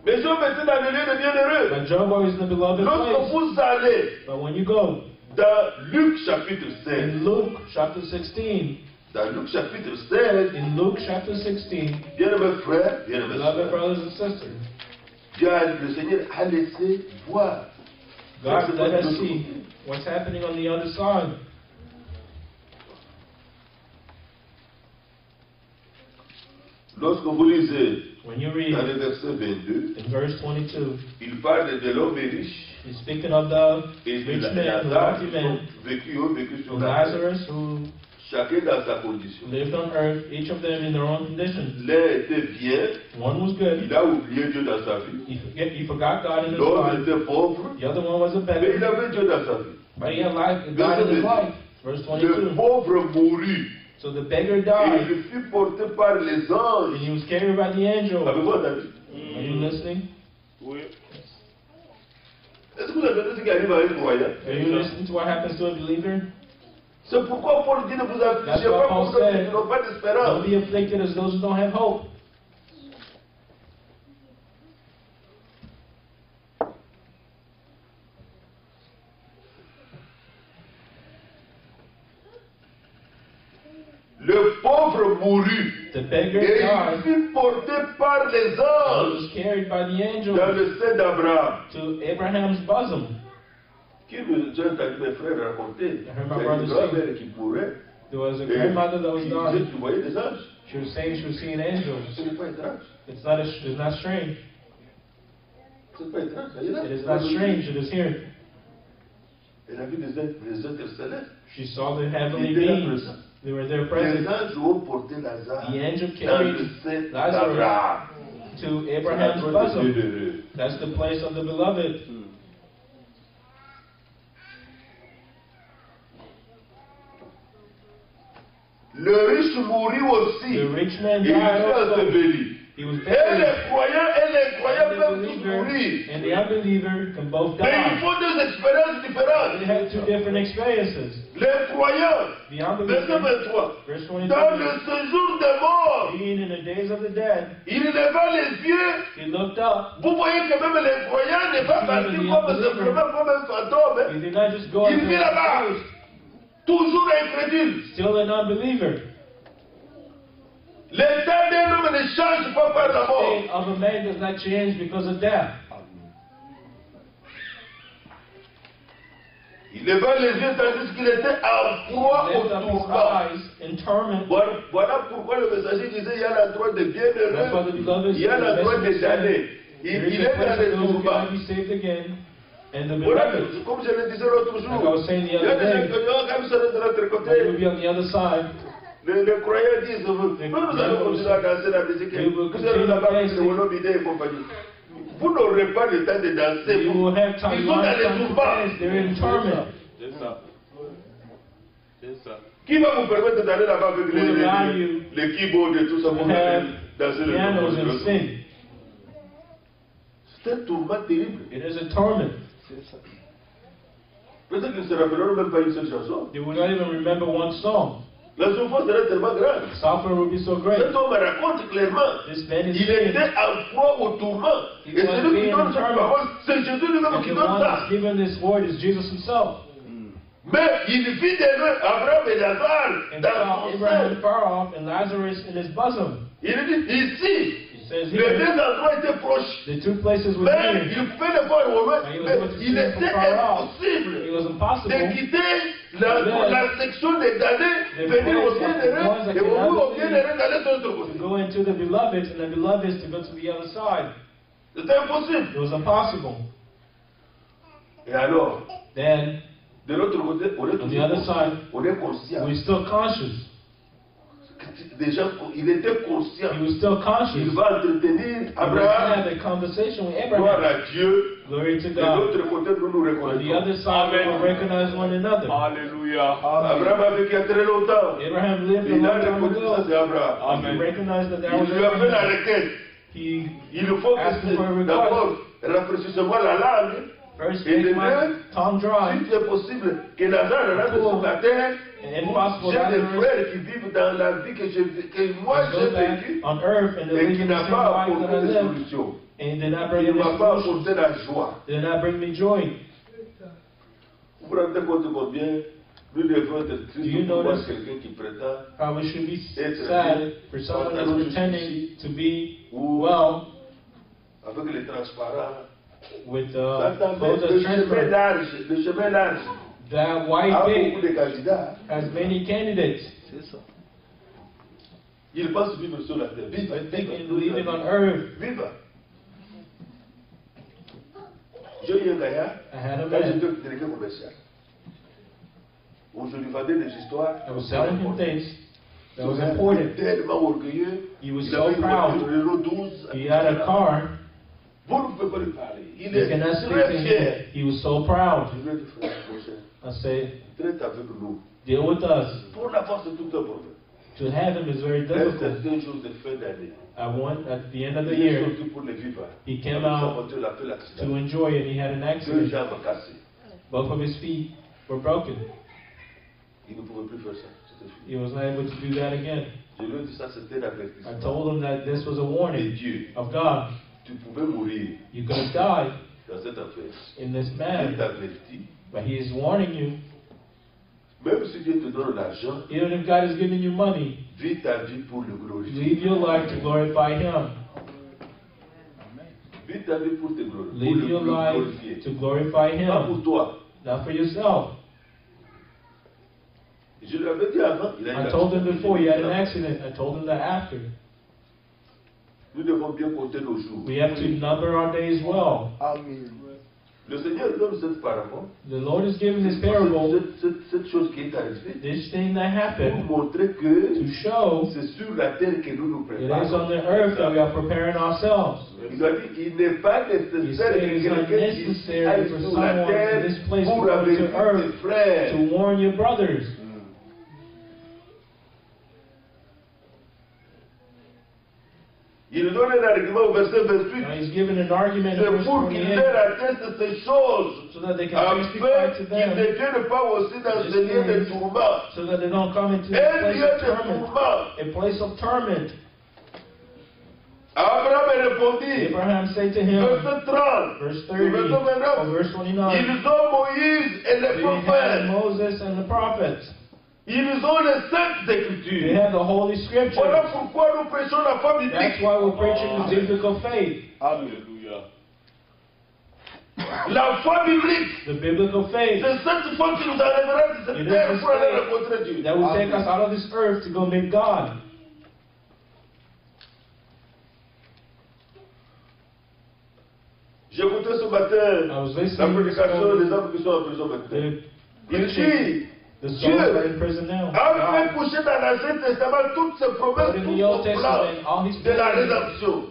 Mais Job était dans le lieu de bienheureux. But Jehovah is in the beloved Lorsque place. vous allez But when you go dans Luc chapitre 16, in Luke chapter 16, dans Luc chapitre 16, in Luke chapter 16, bien-aimés frères, bien-aimés beloved sœurs, brothers and sisters, le Seigneur a laissé voir. God let us see what's happening on the other side. Lorsque vous lisez When you dans read le verset 22, in verse 22, il parle de l'homme riche he's speaking of the et de rich man, the Lazare wealthy qui man, ont vécu sur la terre, Lazarus, who chacun dans sa condition. lived on earth, each of them in their own condition. L'un était bien, One was good. il a oublié Dieu dans sa vie. He forgot God in his L'autre life. était pauvre, The other one was a mais il beggar, avait Dieu dans sa vie. but he had life, God in his life. Verse Le 22. pauvre mourut So the beggar et died, il fut porté par les and anges. he was carried by the angel. Avez-vous entendu? Are you listening? Oui. Est-ce que vous avez entendu ce qui arrive à un croyant? Are you listening to what happens to a believer? C'est pourquoi Paul dit ne vous affligez pas pour ceux qui n'ont pas d'espérance. Don't be afflicted as those who don't have hope. Le pauvre mourut The beggar et il died. fut porté par les He anges was carried by the dans angel le sein d'Abraham. to Abraham's bosom. Qui j'ai entendu mes frères raconter? I heard my C'est brother une say. grand-mère qui mourait. There was a Et grandmother that was il disait, dying. tu voyais des anges? She was saying she was seeing angels. Ce n'est pas étrange. It's not strange. Ce n'est pas étrange. Ça y est là. It is not strange. It is here. Elle a vu des êtres célestes. She saw the heavenly Il était là beings. présent. They were there Les present. anges ont porté Lazare The angel dans carried le sein Lazarus d'Abraham. to C'est Abraham's la gloire de bosom. Dieu. That's the place of the beloved. Le riche mourut aussi. The rich man Et il died fut also. enseveli. He was Et buried. les croyants And the peuvent tous believer mourir. and the unbeliever can both Mais il die. faut deux expériences They différentes. had two different experiences. Les croyants, The verset unbeliever, 23, verse dans 22, le séjour des morts, being in the days of the dead, il leva les yeux. he looked up. Vous voyez que même les croyants n'est pas parti comme simplement comme un fantôme. He did not just go Il up vit là-bas, to toujours incrédule. still an unbeliever. L'état d'un homme ne change pas par la The mort. state of a man does not change because of death. Il leva les yeux tandis qu'il était en proie au Lift up his tourment. eyes in torment. Voilà pourquoi le messager disait il y a l'endroit de That's why bienheureux, the beloved il y a l'endroit message des said, damnés. Il there is est a place dans of le those who tourment. cannot be saved again. And the Voilà, beloved, comme je le disais l'autre jour, like I was saying the il y a other des gens day, qui ont comme ça de l'autre they will côté. be on the other side. Les croyants disent, nous allons continuer à danser la musique. Vous allez là-bas avec le Wolobide et compagnie. Vous n'aurez pas le temps de danser. You will have time Ils to sont dans les understand the tourments. dance. They're in torment. C'est ça. C'est ça. Qui va vous permettre d'aller là-bas avec Who will allow you les keyboards et tout ça to pour have danser le pianos and sing. C'est un tourment terrible. It is a torment. Peut-être qu'ils ne se rappelleront même pas une seule chanson. They would not even remember one song. La souffrance serait tellement grande. Suffering would be so great. Cet homme raconte clairement. This man is Il saying, était en proie au tourment. He Et was celui qui being donne cette determined. parole, c'est Jésus lui-même and qui the donne one ça. that's given this word is Jesus himself. Mais il vit d'aimer Abraham et Lazare And dans saw son Abraham sein. far off and Lazarus in his bosom. Il dit ici, He says les here, deux endroits étaient proches. the two places were Mais near. il pouvait le voir au loin. He was Mais able to see il it from était far off. impossible It was impossible de quitter la section des damnés, The venir au place of the bien-aimé ones that et au cannot au see. bien-aimé d'aller de l'autre to côté. go into the beloved and the beloved to go to the other side. C'était impossible. It was impossible. Et alors, Then, de l'autre côté, on est on the other toujours side, on est conscient. we're still conscious. Déjà, il était conscient. He was still Il conscious. va entretenir He had Abraham. a conversation with Gloire Abraham. à Dieu. Glory to De God. l'autre côté, nous nous On the reconnaissons. other side, we will recognize one another. Alléluia. Abraham a vécu il y a très longtemps. Abraham lived a Il a long time reconnu ça, ago. c'est Abraham. He Amen. recognized that that Il was lui a fait la Abraham. requête. He Il faut asked him for a que request. d'abord rafraîchisse-moi la langue. First, Et make de my deux, tongue dry. si c'est possible, que Lazare rentre sur la terre. And if possible, J'ai des Lazarus frères qui vivent dans la vie que moi go j'ai back vécue on earth and they et live qui in n'a the same pas life that I apporté de live. solution. And did not Il bring ne me m'a pas solution. apporté la joie. Did not bring me joy. Vous vous rendez compte combien nous devons être Do you tristes pour voir notice quelqu'un qui prétend how we should be It's sad for someone that's pretending to be well avec les transparents. with Ça clothes le as chemin transparent. large, le chemin large That white a beaucoup pig de candidats. has many candidates. Ils pensent vivre sur la terre. Vive. They're thinking living on earth. Vive. J'ai eu un gars, I had a quand man j'étais délégué commercial, où je lui vendais des histoires. that was selling him things that was Il important. était tellement orgueilleux. He was Il so avait une proud. voiture Renault 12. He had a car. Vous ne pouvez pas lui parler. Il You est cannot speak très to fier. him. He was so proud. Je lui ai dit, frère, mon cher, I say, traite avec nous. deal with us. Pour la force, c'est tout un problème. To have him is very Mais difficult. c'est un jour de fin d'année. At the end of the Il est year, sorti pour les vivre. he came Sa out voiture a fait to l'accident. enjoy it, and he had an Deux accident. jambes cassées. Both of his feet were broken. Il ne pouvait plus faire ça. C'était fini. He was not able to do that again. Je lui ai dit ça, c'était I l'avertissement told him that this was a de warning Dieu. of God. Tu pouvais mourir You could have died dans cette affaire. in this Il man, t'avertit. but he is warning you. Même si Dieu te donne l'argent, Even if God is giving you money, vis ta vie pour le glorifier. live your life to glorify Him. Vis ta vie pour te glorifier. Live your life to glorify Pas Him, pour toi. not for yourself. Je lui avais dit avant, il a eu I told him l'accident. before he had an accident. I told him that after. Nous devons bien compter nos jours. We have to number our days well. Amen. Le Seigneur donne cette parabole. The Lord has given this parable, Cette chose qui est arrivée. this thing that Pour happened, montrer que to show c'est sur la terre que nous nous it is on préparons. the earth that we are preparing ourselves. Il a dit, il n'est pas He nécessaire said que it is quelqu'un qui unnecessary aille for sur la someone terre in this place to pour go avertir to ses earth frères. to warn your brothers. Il donne un argument au verset 28. Now he's given an argument in C'est verse pour qu'il 28 leur atteste ces choses, so that they can afin testify to qu'ils them, ne viennent pas aussi dans ce lieu de tourment. so that they don't come into a Un place lieu of de torment. tourment. A place of torment. Abraham répondit, Abraham said to him, verset 30, verse verset 30 or 29, verse 29, ils ont Moïse et les they have prophètes. Moses and the prophets. Ils ont les saintes They écritures. have the Holy Voilà Scriptures. pourquoi nous prêchons la foi That's biblique. why we're preaching the biblical faith. Alléluia. La foi biblique, The biblical faith c'est cette foi qui nous enlèvera de cette terre pour aller rencontrer Dieu. that will take us out of this earth to go meet God. J'ai écouté ce I matin was la listening prédication to des hommes qui sont en prison maintenant. the Il preaching. dit, The souls Dieu are in prison now. a fait God coucher dans l'Ancien Testament toutes ses put promesses, in tout the Old son plan Testament all His de la promises rédemption.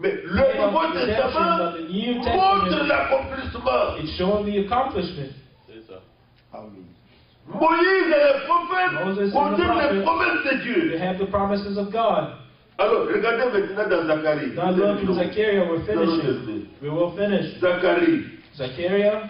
Mais le of Nouveau redemption, Testament but the New montre Testament, l'accomplissement. it's showing the accomplishment. C'est ça. Moïse et les prophètes Moses and contiennent the les prophets. promesses de They Dieu. have the promises of God. Alors, regardez maintenant dans Zacharie. Now look in Zechariah, we're finishing. We will finish. Zacharie, Zechariah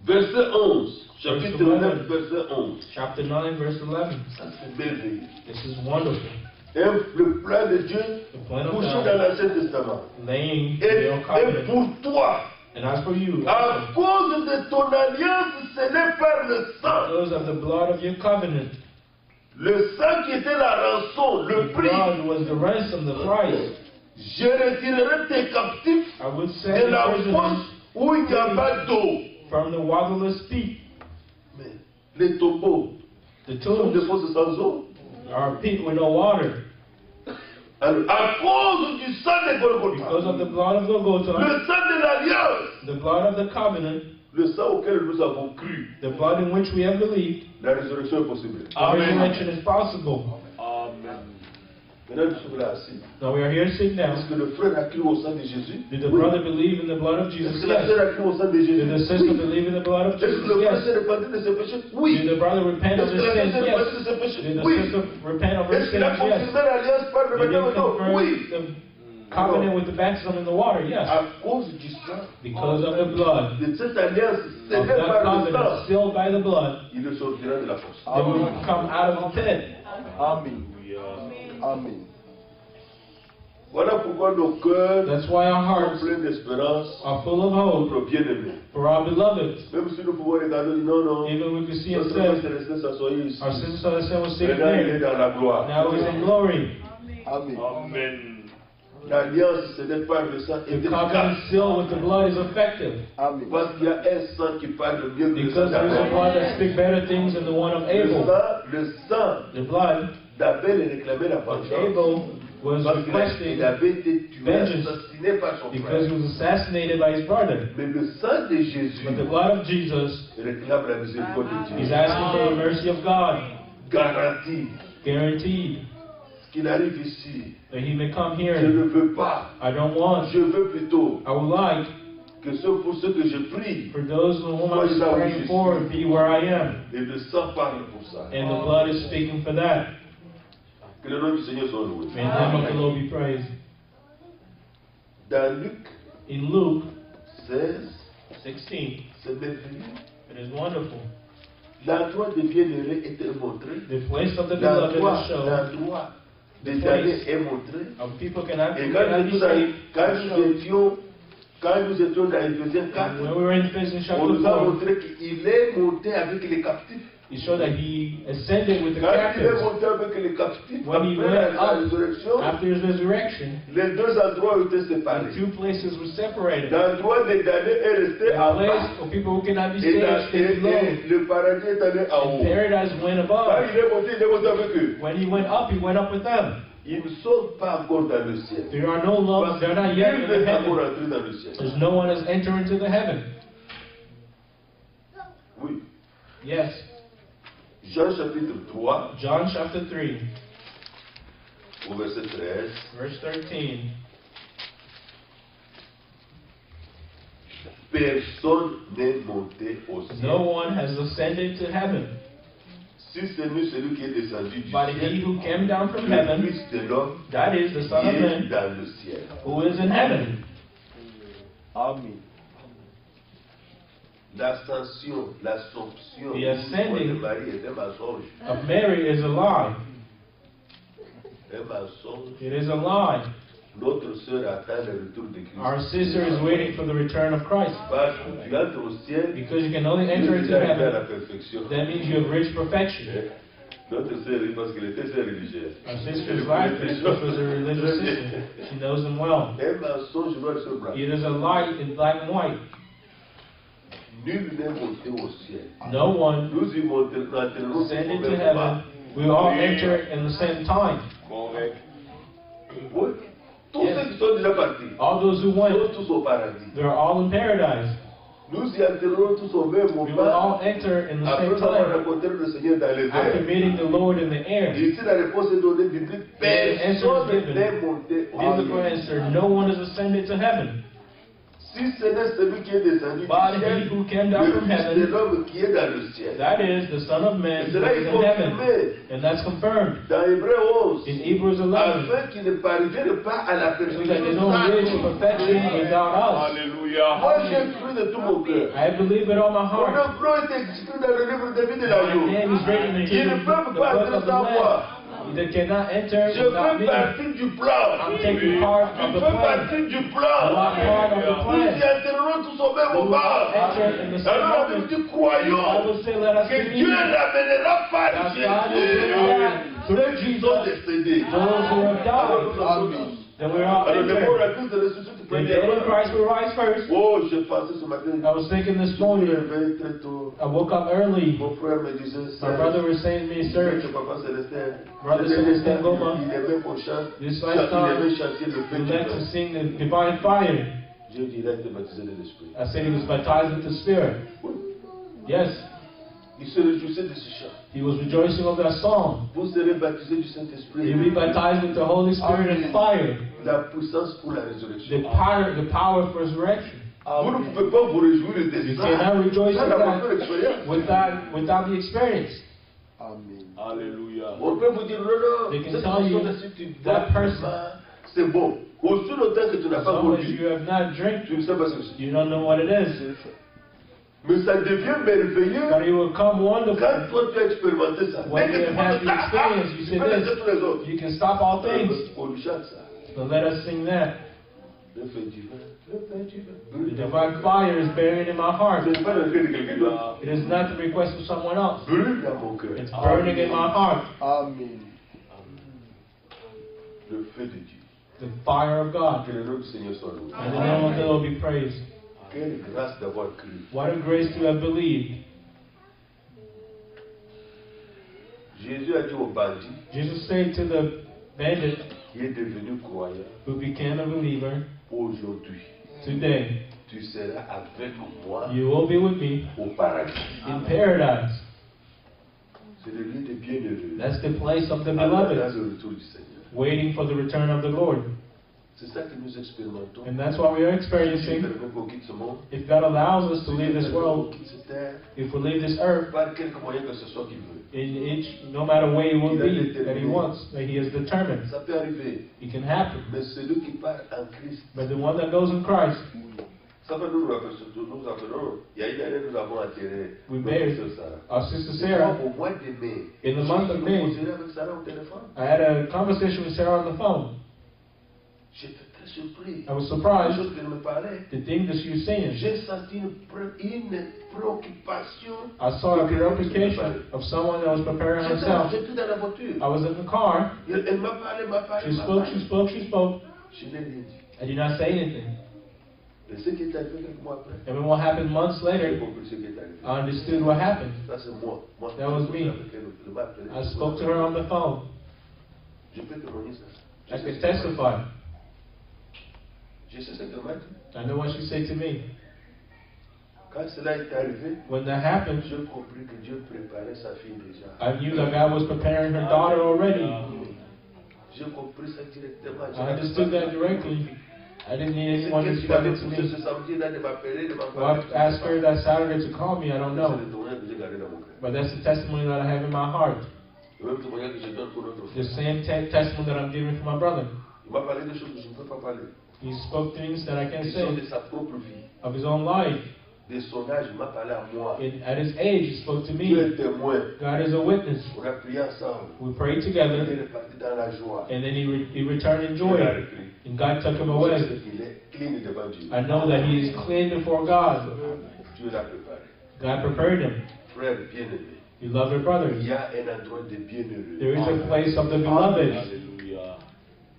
Verset 11. Verse Chapitre 11. 9, verset 11. Chapter 9, verse 11. Ça, c'est merveilleux. This is wonderful. Le plan de Dieu The plan of couché God. dans l'Ancien Testament. Laying the Et covenant. pour toi, And as for you, à cause de ton alliance scellée par le sang, because of the blood of your covenant, le sang qui était la rançon, le the prix, blood was the ransom, the price. je retirerai tes captifs I would de send la the prisoners fosse où il n'y a pas d'eau. from the waterless pit. Mais les tombeaux The sont des tombs fosses sans eau. are pit with no water. Alors, à cause du sang de Because of Golgotha, the blood of Golgotha, le sang de l'alliance, the blood of the covenant, le sang auquel nous avons cru, the blood in which we have believed, la résurrection est possible. the resurrection is possible. Maintenant, nous sommes là assis. Now we are here sitting Est-ce down. que le frère a cru au sang de Jésus? Did the Oui. brother believe in the blood of Est-ce Jesus? que la Yes. sœur a cru au sang de Did Jésus? the sister Oui. believe in the blood of Est-ce que Jesus? le frère Yes. s'est repenti de ses péchés? Did Oui. the brother repent of Est-ce his que la sœur sins? s'est repenti de Yes. ses péchés? Did the Oui. sister repent of her Est-ce qu'il a sins? confirmé Yes. l'alliance par le Did he baptême? confirm Oui. the covenant with the baptism in the water? Yes. À cause du sang, Because of the blood de cette alliance of scellée that par le covenant, sang, sealed by the blood, il le sortira de la fosse. they will come out of the pit. Amen. Amen. Voilà pourquoi nos cœurs That's why our sont hearts pleins d'espérance are full of pour hope nos bien-aimés. for our beloved. Même si nous pouvons regarder, non, non, Even we can see notre it frère said, s'est resté s'assoyer ici. our sister son was sitting Maintenant, il est there. dans la gloire. Now he's in glory. Amen. L'alliance, ce n'est pas le sang, est The covenant efficace. sealed with the blood is effective. Amen. Parce qu'il y a un sang qui parle mieux que le sang Because there is a d'Abel. blood that speaks better things than the one of Abel. Le sang The blood d'Abel réclamait la of vengeance. Abel was Parce requesting qu'il avait été tué, vengeance assassiné par son because he frère. was assassinated by his brother. Mais le sang de Jésus But the blood of Jesus réclame la miséricorde de is Dieu. asking for the mercy of God, Garantie guaranteed qu'il arrive ici. that he may come Je here. ne veux pas. I don't want, Je veux plutôt I would like que ceux pour ceux que je prie, for those whom I was praying for be where I am. et le sang parle pour ça. And the blood is speaking for that. Que le nom du Seigneur soit loué. May the name of the Lord be praised. Dans Luc In Luke 16, 16, c'est merveilleux. it is wonderful. L'endroit des bienheureux était montré. The place of the beloved is shown. L'endroit des damnés est montré. Of people cannot Et be quand saved. quand nous étions dans Ephésiens 4, When we were in Ephesians on chapter nous a 4, montré qu'il est monté avec les captifs. he showed that he ascended with the Quand il est captives. monté avec les captifs, When he après went la up résurrection, after his resurrection, les deux endroits ont été the séparés. two places were separated. L'endroit des damnés est resté The en place bas. for people who cannot be Et, saved stayed below. le paradis est allé en And haut. paradise went Quand above. il est monté avec eux. When he went up with them. Ils ne sont pas encore dans le ciel. There are no loves, they're not yet in Ils the ne sont encore heaven. entrés dans le ciel. There's no one has entered into the heaven. Oui. Yes. Jean chapitre 3, John chapter 3, au verset 13. verse 13. Personne n'est monté au ciel. No one has ascended to heaven, Si c'est nous celui qui est descendu du but he ciel, who came down from le heaven, Fils de l'homme that is the qui Son of est Man, dans le ciel. who is in heaven. Amen. L'ascension, l'assomption The ascending de Marie est un mensonge. Of Mary is a lie. Un mensonge. It is a lie. Notre sœur attend le retour de Christ. Our sister is waiting for the return of Christ. Parce que tu entres au ciel, Because you can only tu enter es into déjà arrivé à la heaven, perfection. that means you have reached perfection. Notre sœur, parce qu'elle était sœur religieuse. Our sister's life is was a religious sister. She knows them well. Un mensonge noir sur blanc. It is a lie in black and white. Nul n'est monté au ciel. No one Nous y monterons ascended to heaven. We all enter in the same time. Oui. Tous ceux qui sont déjà partis All those who went, sont tous au paradis. they're all in paradise. Nous y entrerons tous au même We will moment. all enter in the Après same avoir time. rencontré le Seigneur dans les After airs. meeting the Lord in the air. Ici, la réponse est donnée biblique. Personne n'est monté au Biblical ciel. answer, no one has ascended to heaven. Si ce n'est celui qui est descendu But du ciel, he who came down le from Fils de heaven, l'homme qui est dans le ciel. that is the Son of Man Et who cela is est in heaven. confirmé And that's confirmed dans Hébreu 11. in Hebrews 11. Afin qu'il ne parvienne pas à la So that they perfection don't sans reach nous. perfection without us. Alléluia. Moi, j'ai cru de tout mon cœur. I believe it all my Mon heart. nom est écrit dans le livre de vie de My l'agneau. name is written into Ils ne the peuvent book pas of entrer the sans moi. Lamb. They cannot enter Je without fais me. partie du plan. I'm taking part of Je the fais plan. partie du I'm plan. part of the Nous plan. y entrerons tous au même moment. Enter in the same Alors la Bible moment. dit, The croyons Bible says, let us que believe Dieu l'amènera par that God will Jésus. bring back through Ceux qui sont Jesus décédés. those who have Alors nous died. allons tous. Then we're all Alors le mot entered. la Bible de ressuscite The dead in Christ will rise first. Oh, j'ai pensé ce matin. I was thinking this Je me morning, réveille très tôt. I woke up early. Mon frère me disait, My brother was saying to me, sir, Papa Célestin, Brother Celestin Goma, il aimait qu'on chante, this il lifetime, aimait chanter le feu we du like to vin. sing the divine fire. Dieu dit, il a été baptisé de l'Esprit. I said he was baptized with the Spirit. Yes, Il se réjouissait de ce chant. he was rejoicing over that song. Vous serez baptisés du You'll Saint-Esprit. be baptized with the Holy Spirit and fire. La puissance pour la The résurrection. power for resurrection. Vous ne pouvez pas vous réjouir de You ça. cannot rejoice Ça, in la that première expérience. without the experience. Amen. Alléluia. On peut vous dire, non, non, They can cette tell you personne, si tu that bois, person- c'est bon. Aussi longtemps que tu n'as As pas long as goûté, you have not drank, tu ne sais pas ce que c'est. you don't know what it is. Mais ça devient merveilleux But it will come wonderful. quand toi tu as expérimenté ça. When Dès que you tu have penses the ça, experience, you tu say peux laisser this. tous les autres. You can stop all things. On lui chante ça. So let us sing that. Le feu divin, le feu divin. The divine fire is buried in my heart. Ce n'est pas le cri de quelqu'un d'autre. It is not the request of someone else. Brûle dans mon cœur. It's burning in my heart. Amen. Le feu de Dieu. The fire of God. Que le nom du Seigneur soit loué. And the name of the Lord be praised. Quelle grâce d'avoir cru. What a grace to have believed. Jésus a dit au bandit Jesus said to the bandit qui est devenu croyant, who became a believer, aujourd'hui, today tu seras avec moi you will be with me au paradis. in paradise. C'est le lieu des bienheureux. That's the place of the Attendant beloved, le retour du Seigneur. waiting for the return of the Lord. C'est ça que nous expérimentons. And that's what we are Si experiencing. nous permet qu'on quitte ce monde, If God allows us to si leave nous this permet qu'on world, quitte cette terre, if we leave this earth, par quelque moyen que ce soit qu'il veut. in each, no matter way it will be that He wants, that He has determined, Ça peut arriver. it can happen. Mais celui qui part en Christ, But the one that goes in Christ, ça va nous appelons, il y a une année, nous avons atterré. we notre buried sœur Sarah. our sister Sarah. Au mois de mai, In the month of May, on dirait avec Sarah au téléphone. I had a conversation with Sarah on the phone. J'étais très surpris. I was Les surprised choses qu'elle me parlait. the thing that she was saying. J'ai senti une préoccupation. I saw a preoccupation of someone that was preparing herself. J'étais dans la voiture. I was in the car. Elle m'a parlé, She spoke, she spoke, she spoke. Je n'ai rien dit. I did not say anything. Et ce qui est arrivé quelques mois après, And then what happened months j'ai later, compris ce qui est arrivé. I understood what happened. Ça, c'est moi. Moi, That was me. elle m'a appelé. I spoke to her on the phone. Je peux témoigner ça. I could testify. Je sais ce qu'elle m'a dit. I know what she said to me. Quand cela est arrivé, When that happened, j'ai compris que Dieu préparait sa fille déjà. I knew that God was preparing her daughter already. J'ai compris ça directement. I understood that directly. I didn't need C'est anyone to qu'est-ce qu'il avait explain it to poussé me. ce samedi-là de m'appeler, de Well, m'appeler. I've asked her that Saturday to call me, I don't C'est know. le témoignage que j'ai gardé dans mon cœur. But that's the testimony that I have in my heart. Le même témoignage que je donne pour notre The frère. same testimony that I'm giving for my brother. Il m'a parlé des choses que je ne peux pas parler. He spoke things that I can't Qui sont de say sa propre vie. of his own life. De son âge, il m'a parlé à moi. At his age, he spoke to Dieu me. est témoin. God is a witness. On a prié ensemble. We prayed Il together, est reparti dans la joie. and then he returned in Il joy, a repris. and God took him Je away. sais qu'il est clean devant Dieu. I know that he is clean before God. Dieu l'a préparé. God prepared him. Frère bien-aimé, He loved her il brothers. y a un endroit de bienheureux. There is a place of the beloved. Alléluia.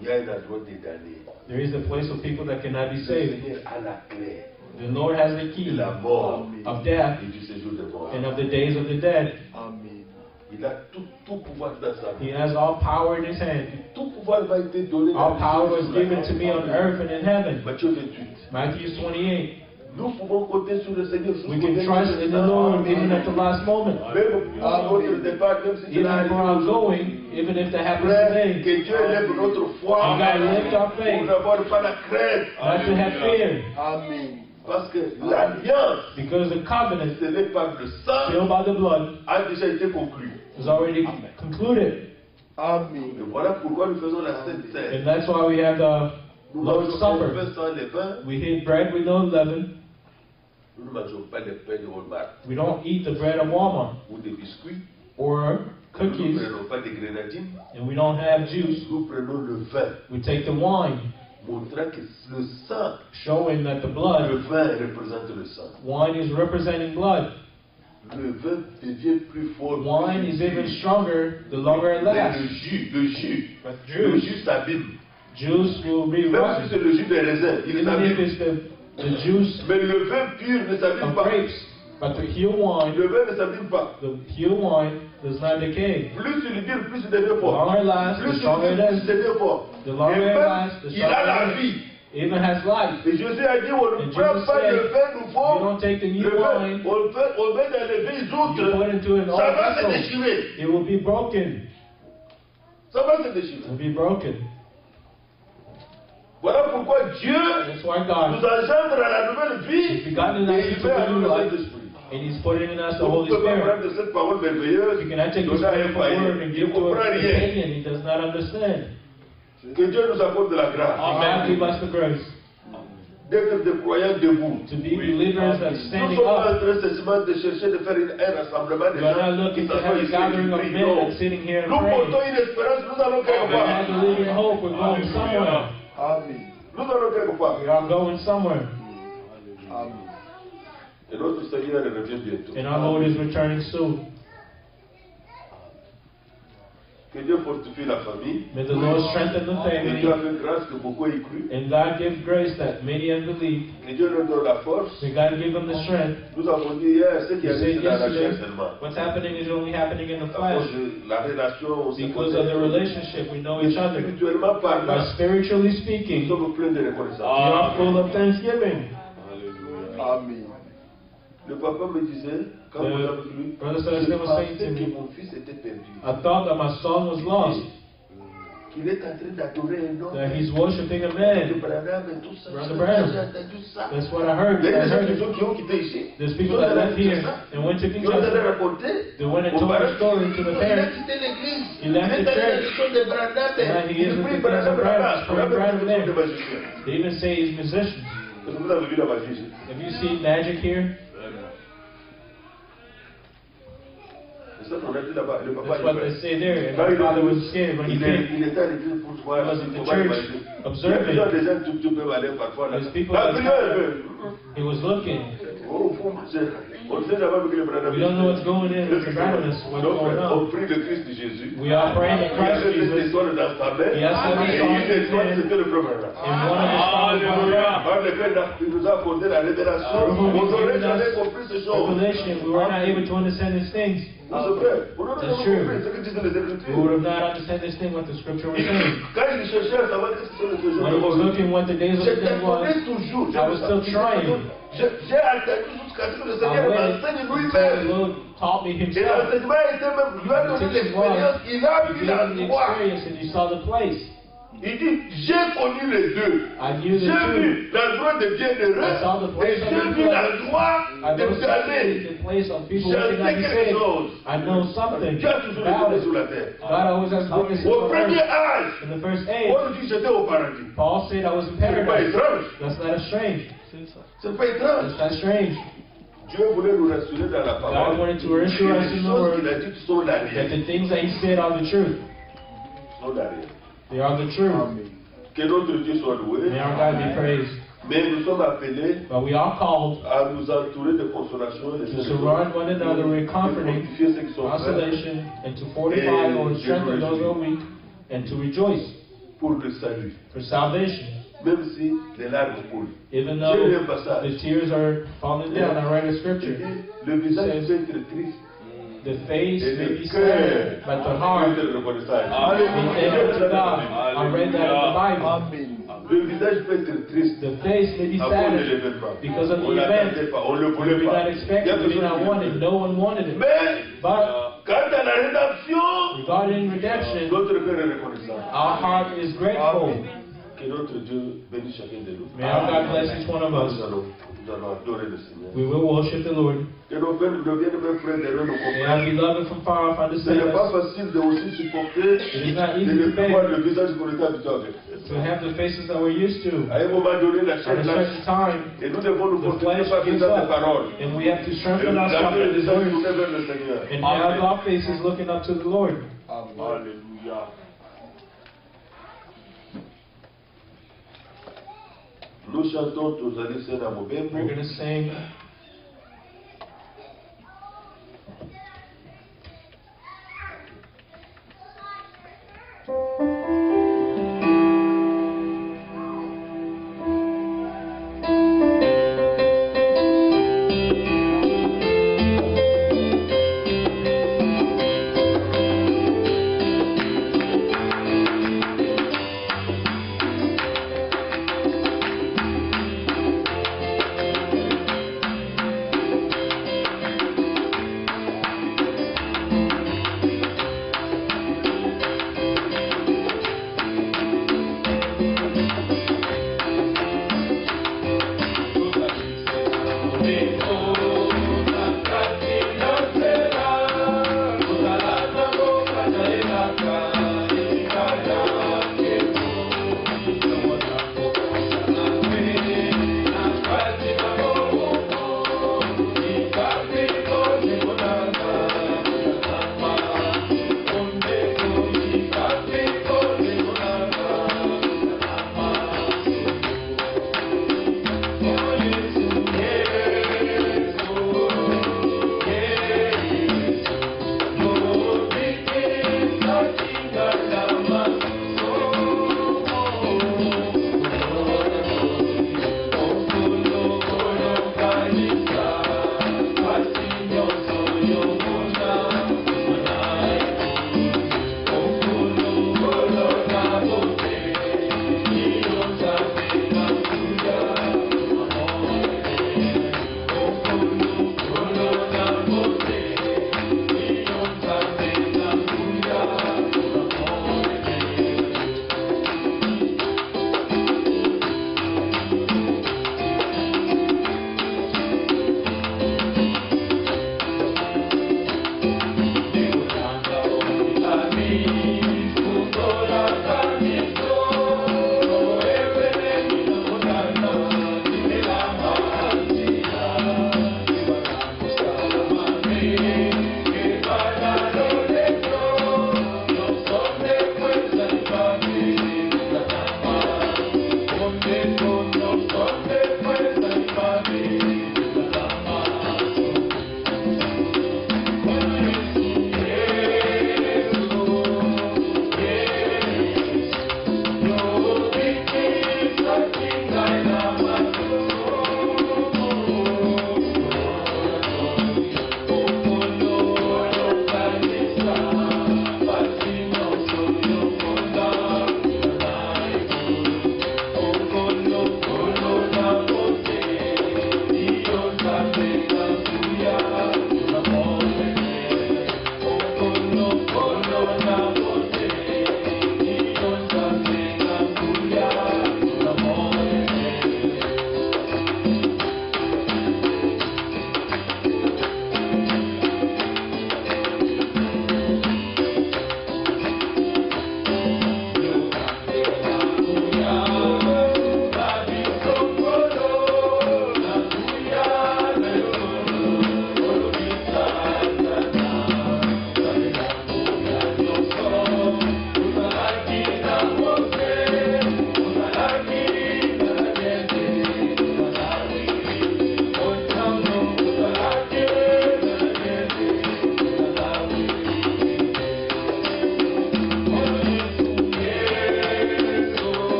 Il y a un endroit de damnés. There is a place of people that cannot be Le saved. Seigneur a la clé The Lord has the de key la mort of death et du séjour des morts. and of the days of the dead. Amen. Il a tout pouvoir dans sa He main. has all power in his hand. Tout pouvoir m'a été donné. All power was given to me on earth and in heaven. Matthieu 28. Matthew 28. Nous pouvons compter sur le Seigneur. We can trust in the Lord even at the last moment. Même à notre départ, même si Even for our going, even if that happens today. que Dieu lève notre foi. We gotta lift our faith. Pour n'avoir pas la crainte. Not to have fear. Amen. Parce que l'alliance, Because the covenant, scellée par le sang, sealed by the blood, a déjà été conclue. is already concluded. Amen. Et voilà pourquoi nous faisons la Sainte Seine. And that's why we have the Nous Lord's mangeons Supper. le pain sans levain. We eat bread with no leaven. Nous ne mangeons pas le pain de Walmart We don't eat the bread of Walmart ou des biscuits. or Nous ne cookies, prenons pas de grenadines. and we don't have juice. Nous prenons le vin, We take the wine, montrant que le sang, showing that the le blood, vin représente le sang. wine is representing blood. Le vin devient plus fort. Wine is even stronger the longer it Mais lasts. le jus, But le juice, jus s'abîme. juice will be Même si rotten. c'est le jus des raisins, il Even if s'abîme. it's the juice Mais le vin pur ne s'abîme of pas. grapes, but the pure wine, Le vin ne s'abîme pas. the pure wine does not decay. Plus il dure, plus il devient The fort. longer it lasts, Plus the il stronger dure, it plus is. il devient fort. The Et longer it même, lasts, the il a la stronger it vie. is. It even has life. Et Jésus a dit, on ne And prend Jesus pas said, le vin You nouveau, don't take the le new vin, wine, on met dans les vins you put autres, into an old ça va se vessel. déchirer. It will be broken. Ça va se It déchirer. will be broken. Voilà pourquoi Dieu That's why nous God engendre à la nouvelle vie He's begotten in us et il to fait à the nous new le life, Saint-Esprit. and He's putting in us the Donc, Holy on ne peut pas Spirit. prendre cette parole merveilleuse, You cannot take this donner à un beautiful word païen. and Il ne give to comprend a rien. pagan. He does not understand. Que Dieu nous accorde de la grâce God give us the grace d'être des croyants debout. to be believers that Nous standing sommes pas en up. train seulement de chercher de faire un rassemblement de We are gens not qui looking to s'assoient have a ici et gathering qui of prient. men Non. and sitting here and Nous praying. portons une espérance, nous allons quelque We part. have to live in hope. We're going somewhere. Amen. Nous allons quelque part. We are going somewhere. Amen. Et notre Seigneur revient bientôt. And our Lord is returning soon. Que Dieu fortifie la famille. May the Lord strengthen the Que Dieu a family. fait grâce que beaucoup aient cru. And God give grace that many have believed. Que Dieu leur donne la force. May God give them the strength. Nous avons dit hier, ce qui We arrive said c'est dans la chair yesterday, seulement. what's happening is only happening in the À cause flesh. de la relation, on se Because of the connaît. relationship, we know Et each other. spirituellement But parlant, spiritually nous speaking, sommes pleins de we reconnaissance. are full of thanksgiving. Amen. Le papa me disait, quand The vous avez lu, brother je Celestin was saying to pensais que me, mon fils était perdu. I thought that my son was lost, Qu'il est en train d'adorer un homme. that he's worshiping a Le man. Branham et tout ça. Brother Branham. J'ai entendu ça. That's what I heard. Il y a I des heard gens it. qui ont quitté ici. There's people that left here and went to Ils ont allé Kinshasa. raconter. They went and aux told parents the story to the qu'il a parents. quitté l'église. He left Il the est allé church. dans l'émission de Branham. Now he is Il with prie the Branham Branham. là-bas. Branham Branham there. est magicien. They even say he's musicians. Est-ce que vous avez vu la magie ici? Have you seen magic here? C'est ça qu'on a dit là-bas. Le papa That's il what fait. they say there. And Quand my il father est- was scared when he il came. était à l'église pour voir. He was in the pour voir church la magie. Il y a observing. plusieurs des gens qui peuvent aller parfois là. There's people La that- prière, He was looking. au fond, on sait jamais avec le Branham. We don't know what's going in with the Branhamists, what's Donc, going on on. prie le Christ Jésus. We are praying that Il a Christ cette Jesus, étoile dans sa main. He has seven Et stars une in his étoile, hand. c'était le premier là. and one of the stars was around. Par le fait il nous a accordé la révélation. On aurait jamais compris ces choses. Revelation, we were not able to understand these things. C'est vrai. On aurait That's jamais true. compris ce que disent les We would Écritures. have not understood this thing, what the scripture was saying. Quand il cherchait à savoir qu'est-ce que c'est le séjour When de he was mort, looking what the days of je the dead was, t'attendais toujours. I was still trying. J'ai attendu jusqu'à ce que le I Seigneur waited m'enseigne until the lui-même. Lord taught me Et himself. l'enseignement était même, lui a donné l'expérience, il a He vu gave me the l'endroit. experience and he saw the place. Il dit, j'ai connu les deux. I knew the J'ai two. vu l'endroit des bienheureux I saw the et place of j'ai the vu blessed. l'endroit I des know damnés. the place of people Je who cannot sais be quelque saved. chose. I know something Dieu a toujours about été it. sur la terre. God always has witnesses Au on premier earth. âge, In the first age, on dit j'étais au paradis. Paul said I was in Ce n'est pas paradise. étrange. That's not strange. Ce n'est pas étrange. That's not strange. Dieu voulait nous rassurer dans la God parole. wanted to reassure us Les in the choses word qu'il a dites sont la that réalité. the things that he said are the truth. Sont la réalité. They are the truth. Que notre Dieu soit loué. May our God be praised. Mais nous sommes appelés But we are called à nous entourer de consolation et de to surround one another with comforting, fortifier ceux qui sont frères consolation, and to fortify or strengthen those who are weak, and to rejoice pour le salut. for salvation. Même si les larmes coulent. Even J'ai lu though un passage. the tears are falling down, I read a Il scripture. dit, le visage peut être triste The face et may le be cœur sad, but the heart peut être reconnaissant. be thankful to God. I read that in the Bible. Amen. Le visage peut être triste. The face may be À cause de sad l'événement. because of the On ne l'attendait event. pas, on ne le We voulait did pas. not expect Il y a it. We did not personne want qui it. le No one wanted it. Mais But quant à la rédemption, regarding redemption, notre cœur est reconnaissant. our heart is grateful. Que notre Dieu bénisse chacun de nous. May our God bless each one of us. Nous allons adorer le Seigneur. We will worship the Lord. Que nos bien-aimés frères et nous May comprennent. our beloved from far off Ce n'est understand pas us. facile de aussi supporter It is not de easy ne to plus voir bear, le visage qu'on était habitué avec. to have the faces that we're used to. À un moment donné, la At chair a lâche. certain time, Et nous devons nous the fortifier flesh par gives faisant des up, paroles. and we have to Et strengthen nous ourselves garder with les His yeux word, tournés vers le Seigneur. and have our faces looking up to the Lord. Alléluia. Nous chantons tous à l'Isséna We're Mobembo. going to sing.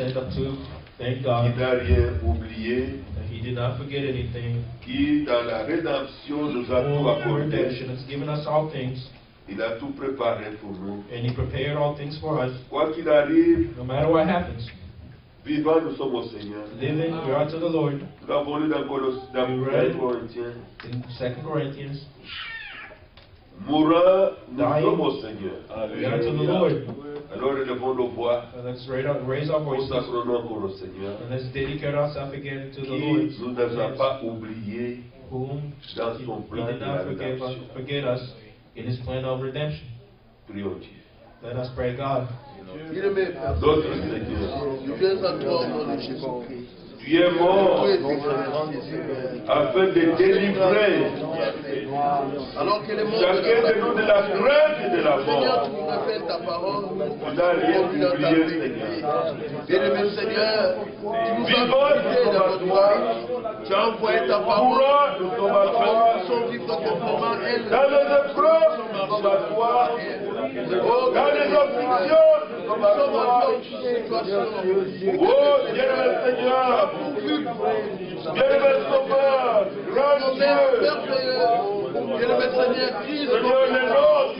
stand up to thank qui God n'a rien oublié, that He did not forget anything. qui dans la rédemption nous a tout For accordé. redemption has given us all things, Il a tout préparé pour nous. and He prepared all things for us. Quoi qu'il arrive, No matter what happens, vivant, nous sommes au Seigneur. living, we are to the Lord. Nous l'avons lu dans Right. Corinthiens. In 2 Corinthians, Mourant, nous Dying. sommes au Seigneur. we are to the Lord. Alors élevons nos voix, So let's raise our voices consacrons-nous encore au Seigneur. and let's dedicate ourselves again to the Qui Lord, nous n'a pas oubliés whom dans He son plan did de la not rédemption. forget us in His plan of redemption. Prions Dieu. Let us pray God. Bien-aimé, Père, Notre Seigneur, nous venons à toi au nom de Jésus-Christ. tu es mort Oui, Seigneur. afin de délivrer Alors que les morts chacun de nous de la crainte de la Seigneur, mort. tu nous révèles ta parole. Tu n'as rien oublié, Seigneur. Bien-aimé Seigneur, tu nous as Vivant, nous invités sommes dans à notre toi. foi. Tu as envoyé ta parole. Mourant, nous sommes à Afin toi. que nous puissions vivre conformément à elle. Dans les épreuves, nous sommes à toi. Dans les afflictions, nous sommes à toi. Oh, bien-aimé Seigneur, bien-aimé Sauveur, grand Dieu, Bien-aimé Seigneur, Christ, Seigneur, les nôtres,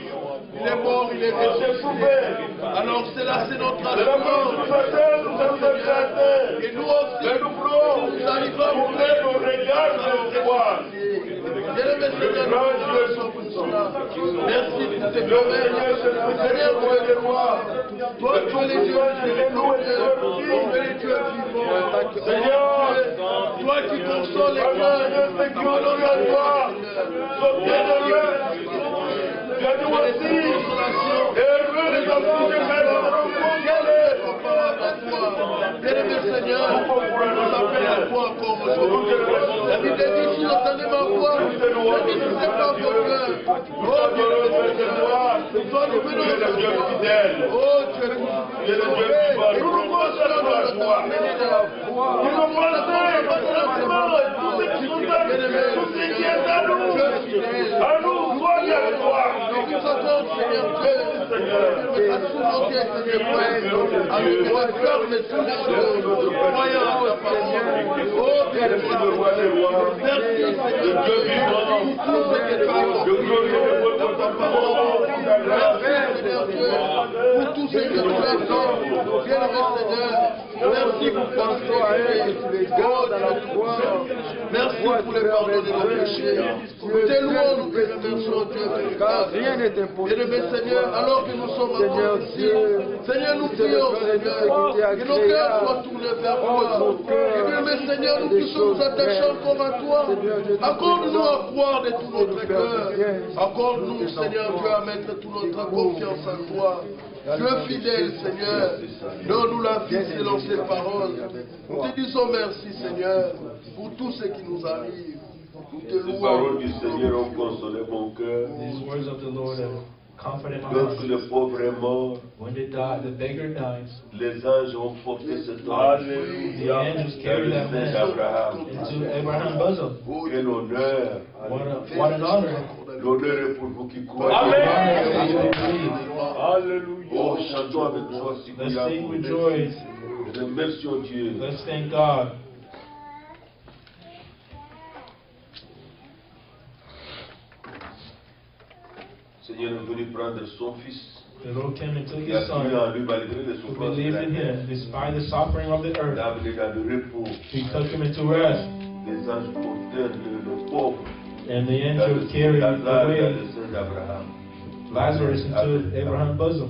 il est mort, il est on s'est ressuscité. trouvé. Alors c'est là, c'est notre C'est la mort assurance. du matin, nous sommes éclatés. Et nous aussi, Mais nous voulons nous arrivons tourner nos regards vers toi. Bien-aimé Seigneur, nous sommes là. Merci pour tes promesses. Seigneur, tu es le roi. Toi, tu es le Dieu, tu es le Dieu vivant. Seigneur, Toi qui consoles les cœurs. qui honorent à toi, sont bien-heureux. Tu as nous aussi, heureux les enfants de Bien-aimé Seigneur, nous appelle à toi encore aujourd'hui. La Bible dit, si vous entendez ma voix, ne divisez pas vos cœurs. Oh, bien-aimé Seigneur, toi nous venons de toi. Oh, tu es le Dieu vivant. Et nous nous consolons dans ta ministère. Nous nous consolons dans ta demande. Bien-aimé Seigneur, tu es fidèle. À nous, soyez à toi. Nous nous attendons, Seigneur Dieu. À tout mon Dieu, Seigneur, avec la ferme et toutes les choses, croyant à ta parole. Oh, bien-aimé, merci, Seigneur Dieu, pour tout ce que tu as accompli dans ta parole. Merci, Seigneur Dieu, pour tout ce que tu as fait. Bien-aimé Seigneur, merci pour ton salut. Oh, Dieu, merci pour le pardon de nos péchés. Nous te louons, nous te remercions, Dieu véritable. Bien-aimé Seigneur, alors que nous sommes encore ici, Seigneur, nous prions, Seigneur, que nos cœurs soient tournés vers toi. Bien-aimé Seigneur, nous puissions nous attacher encore à toi. Accorde-nous à croire de tout notre cœur. Accorde-nous, Seigneur Dieu, à mettre toute notre confiance en toi. Tu es fidèle, Seigneur. Donne-nous la vie selon ces paroles. Nous te disons merci, Seigneur, pour tout ce qui nous arrive. Nous te Les paroles louons. du Seigneur ont consolé mon cœur. These words of the Lord have comforted my Lorsque heart. le pauvre est mort, When the beggar dies, les anges ont porté cet homme the angels dans carry le that sein man d'Abraham. into Abraham's bosom. Quel honneur! What an honor. L'honneur est pour vous qui croyez. Amen. Alléluia. Oh, chantons avec joie si Let's sing with joy. Remercions Dieu. Let's thank God. Seigneur est venu prendre son fils The Lord came and took qui a his cru son, en lui malgré les who souffrances de believed la in terre. him, despite the suffering of the earth. L'a amené dans le repos. He took him into rest, Les anges portèrent le pauvre and the dans angels carried Lazare dans away le sein d'Abraham. Lazarus into Abraham's bosom.